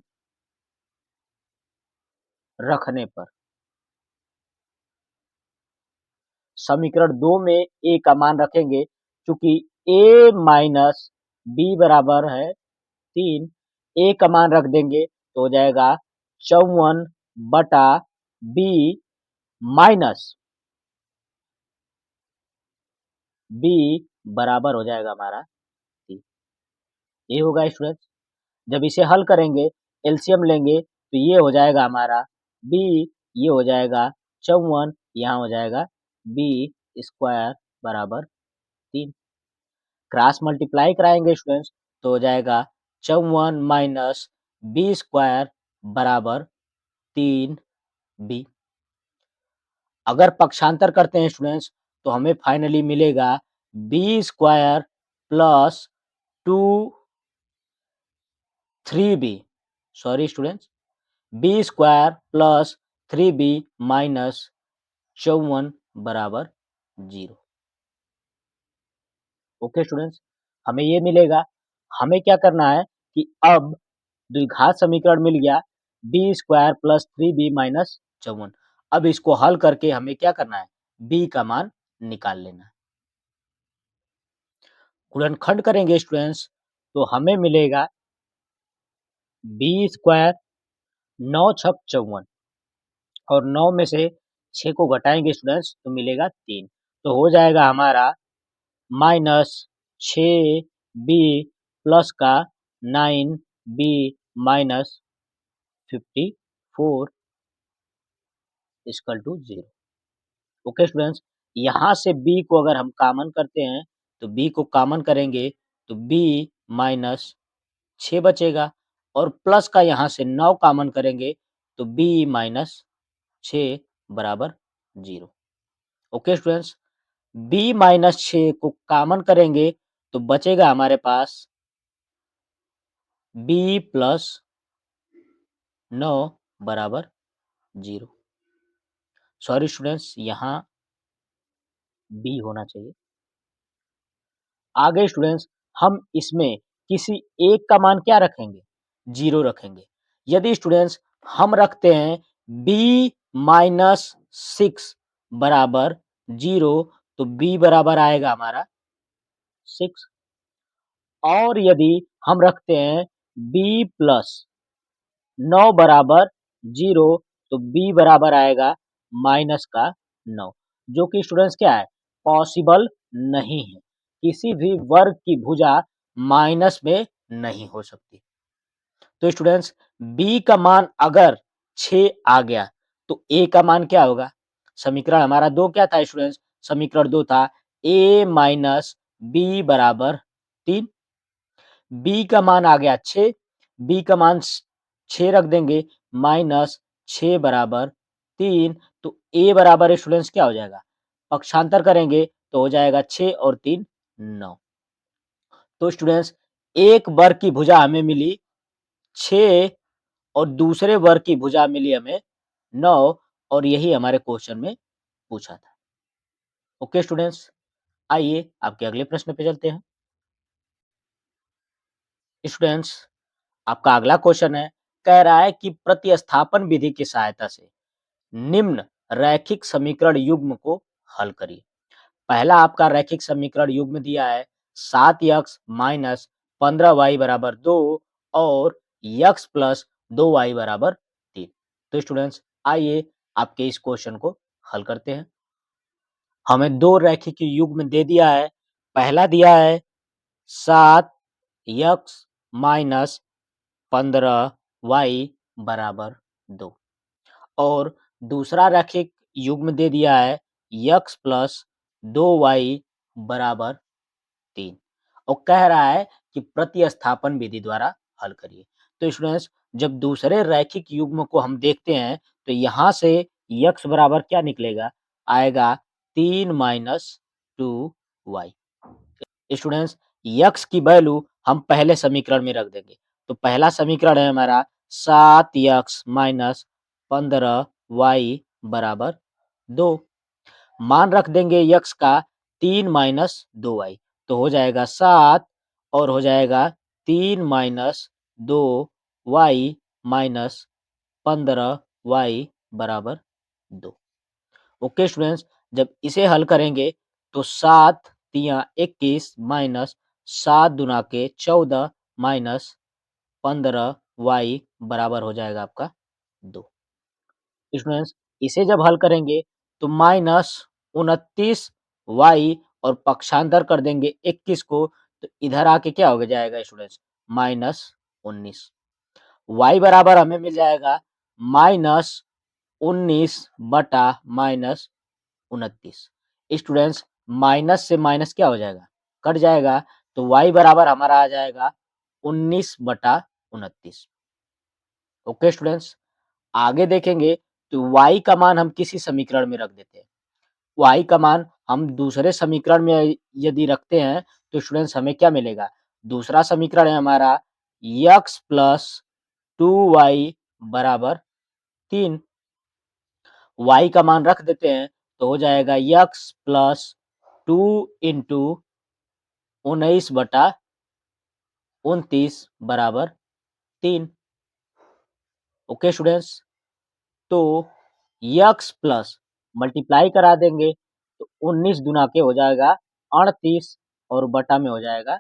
रखने पर, समीकरण 2 में ए का मान रखेंगे, चूंकि ए माइनस बी बराबर है 3, ए का मान रख देंगे तो हो जाएगा 54 बटा बी माइनस बी बराबर हो जाएगा हमारा 3। ये होगा स्टूडेंट्स। जब इसे हल करेंगे, एलसीएम लेंगे तो ये हो जाएगा हमारा बी, ये हो जाएगा 54, यहाँ हो जाएगा बी स्क्वायर बराबर 3। क्रॉस मल्टीप्लाई कराएंगे स्टूडेंट्स तो हो जाएगा 54 माइनस बी स्क्वायर बराबर 3b। अगर पक्षांतर करते हैं स्टूडेंट्स तो हमें फाइनली मिलेगा b square plus 3b, sorry students, b square plus 3b minus 54 बराबर 0। ओके स्टूडेंट्स, हमें ये मिलेगा। हमें क्या करना है कि अब द्विघात समीकरण मिल गया B square plus 3b minus 54। अब इसको हल करके हमें क्या करना है? बी का मान निकाल लेना है। गुणनखंड करेंगे स्टूडेंट्स तो हमें मिलेगा बी स्क्वायर 9 छक 54 और 9 में से 6 को घटाएंगे स्टूडेंट्स तो मिलेगा 3, तो हो जाएगा हमारा माइनस 6b प्लस का 9b minus 54 equal to 0। Okay students, यहाँ से b को अगर हम कॉमन करते हैं तो b को कॉमन करेंगे तो b माइनस 6 बचेगा और प्लस का यहाँ से 9 कॉमन करेंगे तो b माइनस 6 बराबर 0। ओके स्टूडेंट्स, b माइनस 6 को कॉमन करेंगे तो बचेगा हमारे पास b प्लस 9 बराबर 0। सॉरी स्टूडेंट्स, यहाँ b होना चाहिए। आगे स्टूडेंट्स हम इसमें किसी एक का मान क्या रखेंगे? 0 रखेंगे। यदि स्टूडेंट्स हम रखते हैं b माइनस 6 बराबर 0 तो b बराबर आएगा हमारा 6। और यदि हम रखते हैं b प्लस 9 बराबर 0 तो b बराबर आएगा माइनस का 9, जो कि स्टूडेंट्स क्या है? पॉसिबल नहीं है। किसी भी वर्ग की भुजा माइनस में नहीं हो सकती। तो स्टूडेंट्स b का मान अगर 6 आ गया तो a का मान क्या होगा? समीकरण हमारा 2 क्या था स्टूडेंट्स? समीकरण 2 था a माइनस बी बराबर 3। b का मान आ गया 6, b का मान 6 रख देंगे माइनस 6 बराबर 3, तो a बराबर स्टूडेंट्स क्या हो जाएगा? पक्षांतर करेंगे तो हो जाएगा 6 और 3 9। तो स्टूडेंट्स एक वर्ग की भुजा हमें मिली 6 और दूसरे वर्ग की भुजा मिली हमें 9 और यही हमारे क्वेश्चन में पूछा था। ओके स्टूडेंट्स, आइए आपके अगले प्रश्न पे चलते हैं। स्टूडेंट्स, आपका अगला क्वेश्चन है, कह रहा है कि प्रतिस्थापन विधि की सहायता से निम्न रैखिक समीकरण युग्म को हल करिए। पहला आपका रैखिक समीकरण युग्म दिया है 7x माइनस 15y बराबर 2 और x प्लस 2y बराबर 3। तो स्टूडेंट्स, आइए आपके इस क्वेश्चन को हल करते हैं। हमें दो रैखिक युग्म दे दिया है। पहला दिया है 7x माइनस 15y बराबर 2 और दूसरा रैखिक युग्म दे दिया है x प्लस 2y बराबर 3 और कह रहा है कि प्रतिस्थापन विधि द्वारा हल करिए। तो स्टूडेंट्स, जब दूसरे रैखिक युग्म को हम देखते हैं तो यहाँ से x बराबर क्या निकलेगा? आएगा 3 माइनस 2y। स्टूडेंट्स, x की वैल्यू हम पहले समीकरण में रख देंगे। तो पहला समीकरण है हमारा 7x माइनस 15y बराबर 2। मान रख देंगे x का 3 माइनस 2y तो हो जाएगा 7 और हो जाएगा 3 माइनस 2y माइनस 15y बराबर 2। ओके स्टूडेंट्स, जब इसे हल करेंगे तो 7 तिया 21 माइनस 7 दुना के 14 माइनस 15y बराबर हो जाएगा आपका 2। स्टूडेंट्स, इसे जब हल करेंगे तो माइनस 29 वाई और पक्षांतर कर देंगे 21 को तो इधर आके क्या हो जाएगा स्टूडेंट्स? माइनस 19। वाई बराबर हमें मिल जाएगा माइनस 19 बटा माइनस 29। स्टूडेंट्स, माइनस से माइनस क्या हो जाएगा? कट जाएगा। तो वाई बराबर हमारा आ जाएगा 19 बटा 29। ओके स्टूडेंट्स, आगे देखेंगे तो y का मान हम किसी समीकरण में रख देते हैं। y का मान हम दूसरे समीकरण में यदि रखते हैं तो स्टूडेंट्स हमें क्या मिलेगा? दूसरा समीकरण है हमारा x प्लस 2y बराबर 3। y का मान रख देते हैं तो हो जाएगा x प्लस 2 इंटू 19 बटा 29 बराबर 3। ओके स्टूडेंट्स, तो x प्लस मल्टीप्लाई करा देंगे तो 19 दुना के हो जाएगा 38 और बटा में हो जाएगा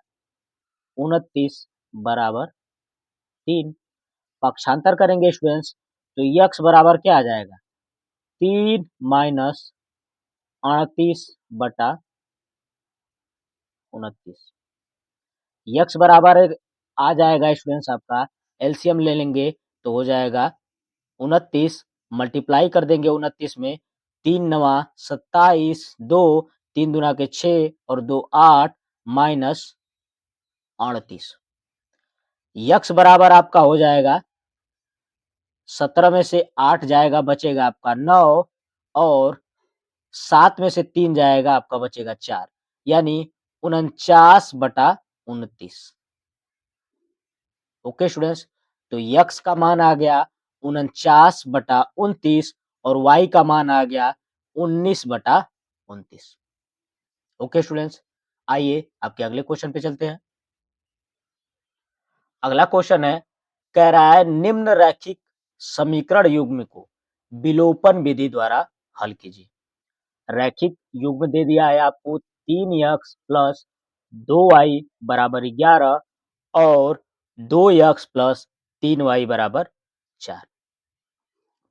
29 बराबर 3। पक्षांतर करेंगे स्टूडेंट्स तो x बराबर क्या आ जाएगा? 3 माइनस 38 बटा 29। x बराबर आ जाएगा स्टूडेंट्स आपका, एलसीएम ले लेंगे तो हो जाएगा 29 मल्टीप्लाई कर देंगे 29 में 3 नवा 27 2 3 दुना के 6 और 2 8 माइनस 38। यक्स बराबर आपका हो जाएगा 17 में से 8 जाएगा बचेगा आपका 9 और 7 में से 3 जाएगा आपका बचेगा 4 यानी 49 बटा 29। ओके स्टूडेंट्स, तो यक्स का मान आ गया 49 बटा 29 और वाई का मान आ गया 19 बटा 29। ओके स्टूडेंट्स, आइए आपके अगले क्वेश्चन पे चलते हैं। अगला क्वेश्चन है, कह रहा है निम्न रैखिक समीकरण युग्म को विलोपन विधि द्वारा हल कीजिए। रैखिक युग्म दे दिया है आपको 3x प्लस 2y बराबर 11 और 2x प्लस 3y बराबर 4।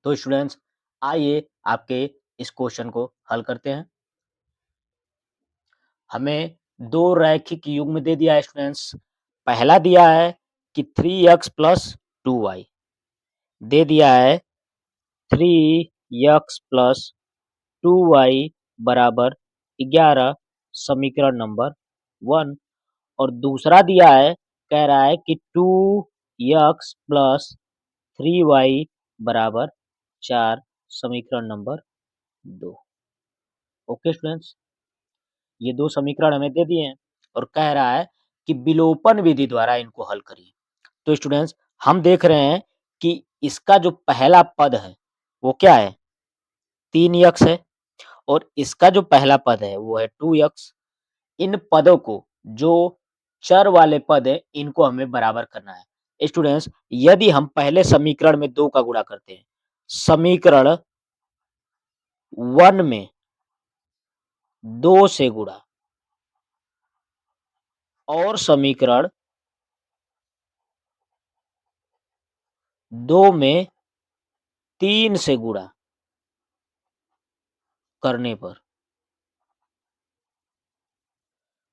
तो स्टूडेंट्स, आइए आपके इस क्वेश्चन को हल करते हैं। हमें दो रैखिक युग्म दे दिया है स्टूडेंट्स। पहला दिया है कि 3x प्लस 2y दे दिया है 3x प्लस 2y बराबर 11 समीकरण नंबर 1 और दूसरा दिया है, कह रहा है कि 2x प्लस 3y बराबर 4 समीकरण नंबर 2। ओके स्टूडेंट्स, ये दो समीकरण हमें दे दिए हैं और कह रहा है कि विलोपन विधि द्वारा इनको हल करिए। तो स्टूडेंट्स, हम देख रहे हैं कि इसका जो पहला पद है, वो क्या है? 3x है और इसका जो पहला पद है, वो है 2x। इन पदों को जो चर वाले पद हैं, इनको हमें बराबर करना है। स्टूडेंट्स, यदि हम पहले समीकरण में 2 का गुणा करते हैं, समीकरण 1 में 2 से गुणा और समीकरण 2 में 3 से गुणा करने पर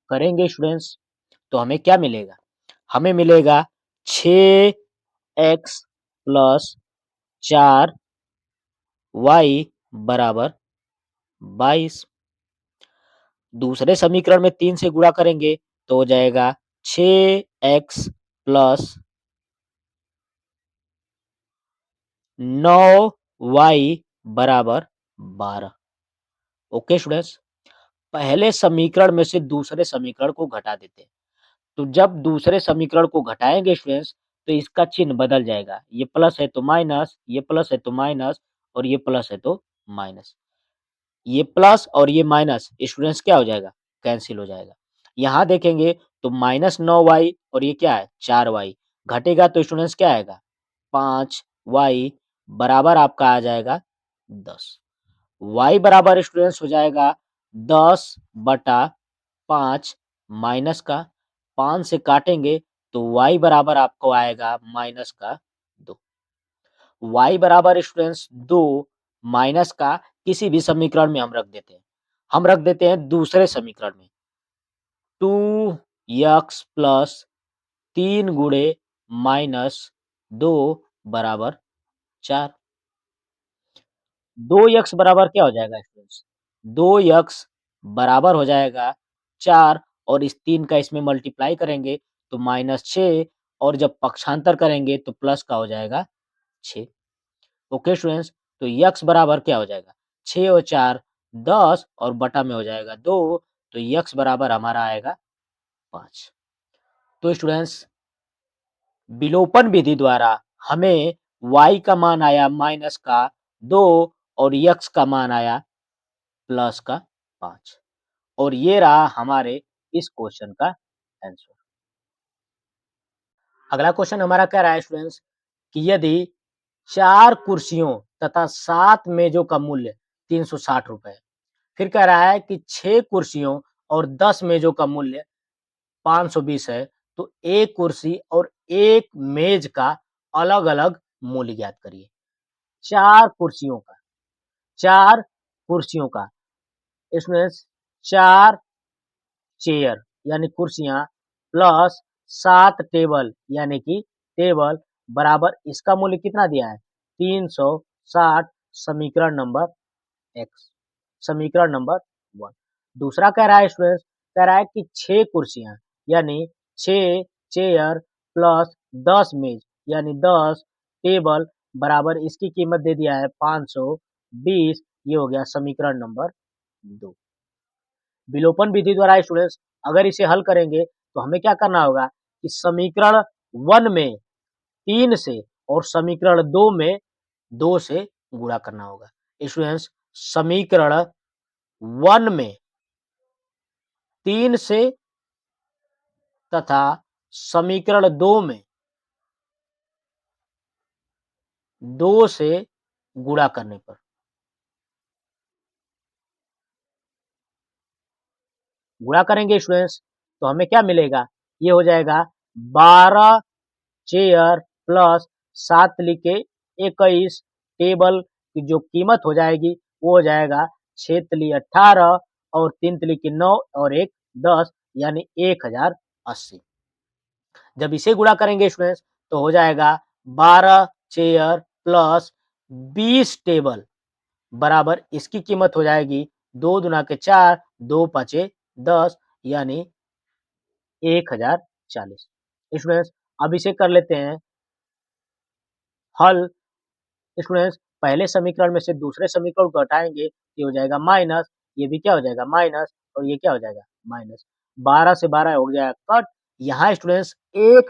करेंगे स्टूडेंट्स, तो हमें क्या मिलेगा? हमें मिलेगा 6x प्लस 4y बराबर 22। दूसरे समीकरण में 3 से गुणा करेंगे तो हो जाएगा 6x प्लस 9y बराबर 12। ओके स्टूडेंट्स, पहले समीकरण में से दूसरे समीकरण को घटा देते हैं। तो जब दूसरे समीकरण को घटाएंगे स्टूडेंट्स, तो इसका चिन्ह बदल जाएगा। ये प्लस है तो माइनस, ये प्लस है तो माइनस और ये प्लस है तो माइनस। ये प्लस और ये माइनस स्टूडेंट्स क्या हो जाएगा? कैंसिल हो जाएगा। यहाँ देखेंगे तो -9y और ये क्या है? 4y घटेगा तो स्टूडेंट्स क्या आएगा? 5y बराबर आपका आ जाएगा 10। y बराबर स्टूडेंट्स हो जाएगा 10/5 माइनस का 5 से काटेंगे तो y बराबर आपको आएगा माइनस का 2। y बराबर स्टूडेंट्स 2 माइनस का किसी भी समीकरण में हम रख देते हैं। हम रख देते हैं दूसरे समीकरण में 2x प्लस 3 गुणे माइनस 2 बराबर 4। 2x बराबर क्या हो जाएगा स्टूडेंट्स? 2x बराबर हो जाएगा 4 और इस 3 का इसमें मल्टीप्लाई करेंगे तो -6 और जब पक्षांतर करेंगे तो प्लस का हो जाएगा 6। ओके स्टूडेंट्स, तो x बराबर क्या हो जाएगा? 6 और 4 10 और बटा में हो जाएगा 2 तो x बराबर हमारा आएगा 5। तो स्टूडेंट्स, विलोपन विधि द्वारा हमें y का मान आया माइनस का 2 और x का मान आया प्लस का 5 और ये रहा हमारे इस क्वेश्चन का आंसर। अगला क्वेश्चन हमारा कह रहा है स्टूडेंट्स कि यदि 4 कुर्सियों तथा 7 मेजों का मूल्य 360 रुपए है। फिर कह रहा है कि 6 कुर्सियों और 10 मेजों का मूल्य 520 है, तो एक कुर्सी और एक मेज का अलग-अलग मूल्य ज्ञात करिए। 4 कुर्सियों का 4 कुर्सियों का इसमें 4 चेयर यानी कुर्सियां प्लस 7 टेबल यानी कि टेबल बराबर इसका मूल्य कितना दिया है? 360 समीकरण नंबर एक्स समीकरण नंबर 1। दूसरा कह रहा है स्टूडेंट्स, कह रहा है कि 6 कुर्सियां यानी 6 चेयर प्लस 10 मेज यानी 10 टेबल बराबर इसकी कीमत दे दिया है 520। ये हो गया समीकरण नंबर 2। विलोपन विधि द्वारा स्टूडेंट्स अगर इसे हल करेंगे तो हमें क्या करना होगा कि समीकरण 1 में 3 से और समीकरण 2 में 2 से गुणा करना होगा। स्टूडेंट्स, समीकरण 1 में 3 से तथा समीकरण 2 में 2 से गुणा करने पर गुणा करेंगे स्टूडेंट्स तो हमें क्या मिलेगा? ये हो जाएगा 12 चेयर प्लस 7 लिखे 21 टेबल की जो कीमत हो जाएगी वो हो जाएगा 6 तिली 18 और 3 तिली की 9 और 1 10 यानी 1080। जब इसे गुणा करेंगे स्टूडेंट्स तो हो जाएगा 12 चेयर प्लस 20 टेबल बराबर इसकी कीमत हो जाएगी 2 दुना के 4 2 पाँचे 10 यानी 1040। स्टूडेंट्स, अब इसे कर लेते हैं हल। स्टूडेंट्स, पहले समीकरण में से दूसरे समीकरण को घटाएंगे ये हो जाएगा माइनस, ये भी क्या हो जाएगा माइनस और ये क्या हो जाएगा माइनस। 12 से 12 हो जाएगा कट। यहाँ स्टूडेंट्स एक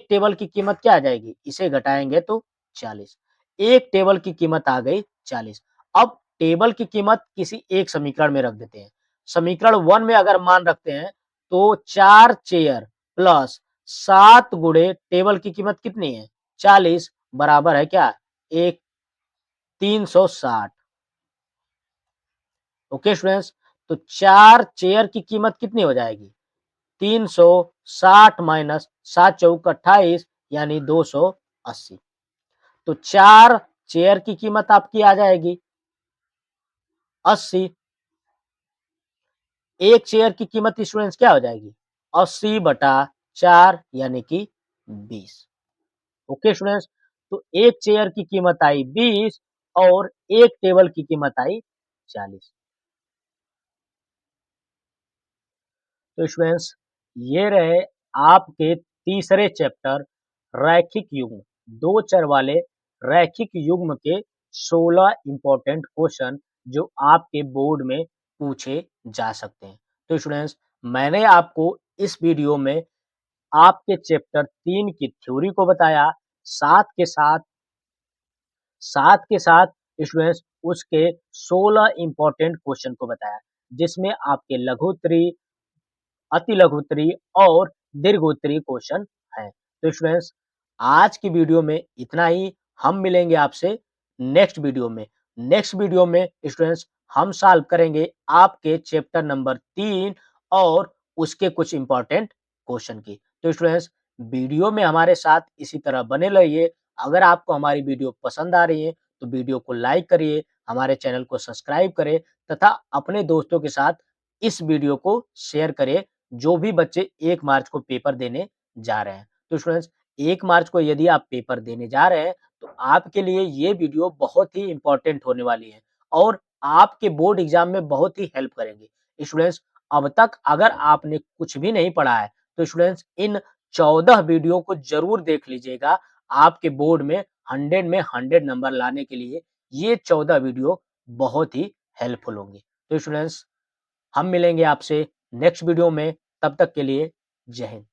टेबल की कीमत क्या आ जाएगी? इसे घटाएंगे तो 40। एक टेबल की कीमत आ गई 40। अब टेबल की कीमत किसी एक समीकरण में रख देते हैं। समीकरण 1 में अगर मान रखते हैं तो 4 चेयर प्लस 7 गुणे टेबल की कीमत कितनी है? 40 बराबर है क्या? एक 360। ओके स्टूडेंट्स, तो 4 चेयर की कीमत कितनी हो जाएगी? 360 माइनस 7 चौक 28 यानी 280। तो 4 चेयर की कीमत आपकी आ जाएगी 80। एक चेयर की कीमत स्टूडेंट्स क्या हो जाएगी? 80 बटा 4 यानी कि 20। ओके स्टूडेंट्स, तो एक चेयर की कीमत आई 20 और एक टेबल की कीमत आई 40। तो स्टूडेंट्स, ये रहे आपके तीसरे चैप्टर रैखिक युग्म, दो चर वाले रैखिक युग्म के 16 इंपॉर्टेंट क्वेश्चन जो आपके बोर्ड में पूछे जा सकते हैं। तो स्टूडेंट्स, मैंने आपको इस वीडियो में आपके चैप्टर 3 की थ्योरी को बताया, साथ के साथ स्टूडेंट्स उसके 16 इंपॉर्टेंट क्वेश्चन को बताया, जिसमें आपके लघुत्तरी, अति लघुत्तरी और दीर्घोत्तरी क्वेश्चन है। तो स्टूडेंट्स, आज की वीडियो में इतना ही। हम मिलेंगे आपसे नेक्स्ट वीडियो में। नेक्स्ट वीडियो में स्टूडेंट्स हम सॉल्व करेंगे आपके चैप्टर नंबर 3 और उसके कुछ इंपॉर्टेंट क्वेश्चन की। तो स्टूडेंट्स, वीडियो में हमारे साथ इसी तरह बने रहिए। अगर आपको हमारी वीडियो पसंद आ रही है तो वीडियो को लाइक करिए, हमारे चैनल को सब्सक्राइब करें तथा अपने दोस्तों के साथ इस वीडियो को शेयर करें जो भी बच्चे 1 मार्च को पेपर देने जा रहे हैं। तो स्टूडेंट्स, 1 मार्च को यदि आप पेपर देने जा रहे हैं तो आपके लिए ये वीडियो बहुत ही इम्पोर्टेंट होने वाली है और आपके बोर्ड एग्जाम में बहुत ही हेल्प करेंगे। स्टूडेंट्स, अब तक अगर आपने कुछ भी नहीं पढ़ा है तो स्टूडेंट्स इन 14 वीडियो को जरूर देख लीजिएगा। आपके बोर्ड में 100 में 100 नंबर लाने के लिए ये 14 वीडियो बहुत ही हेल्पफुल होंगे। तो स्टूडेंट्स, हम मिलेंगे आपसे नेक्स्ट वीडियो में। तब तक के लिए जय हिंद।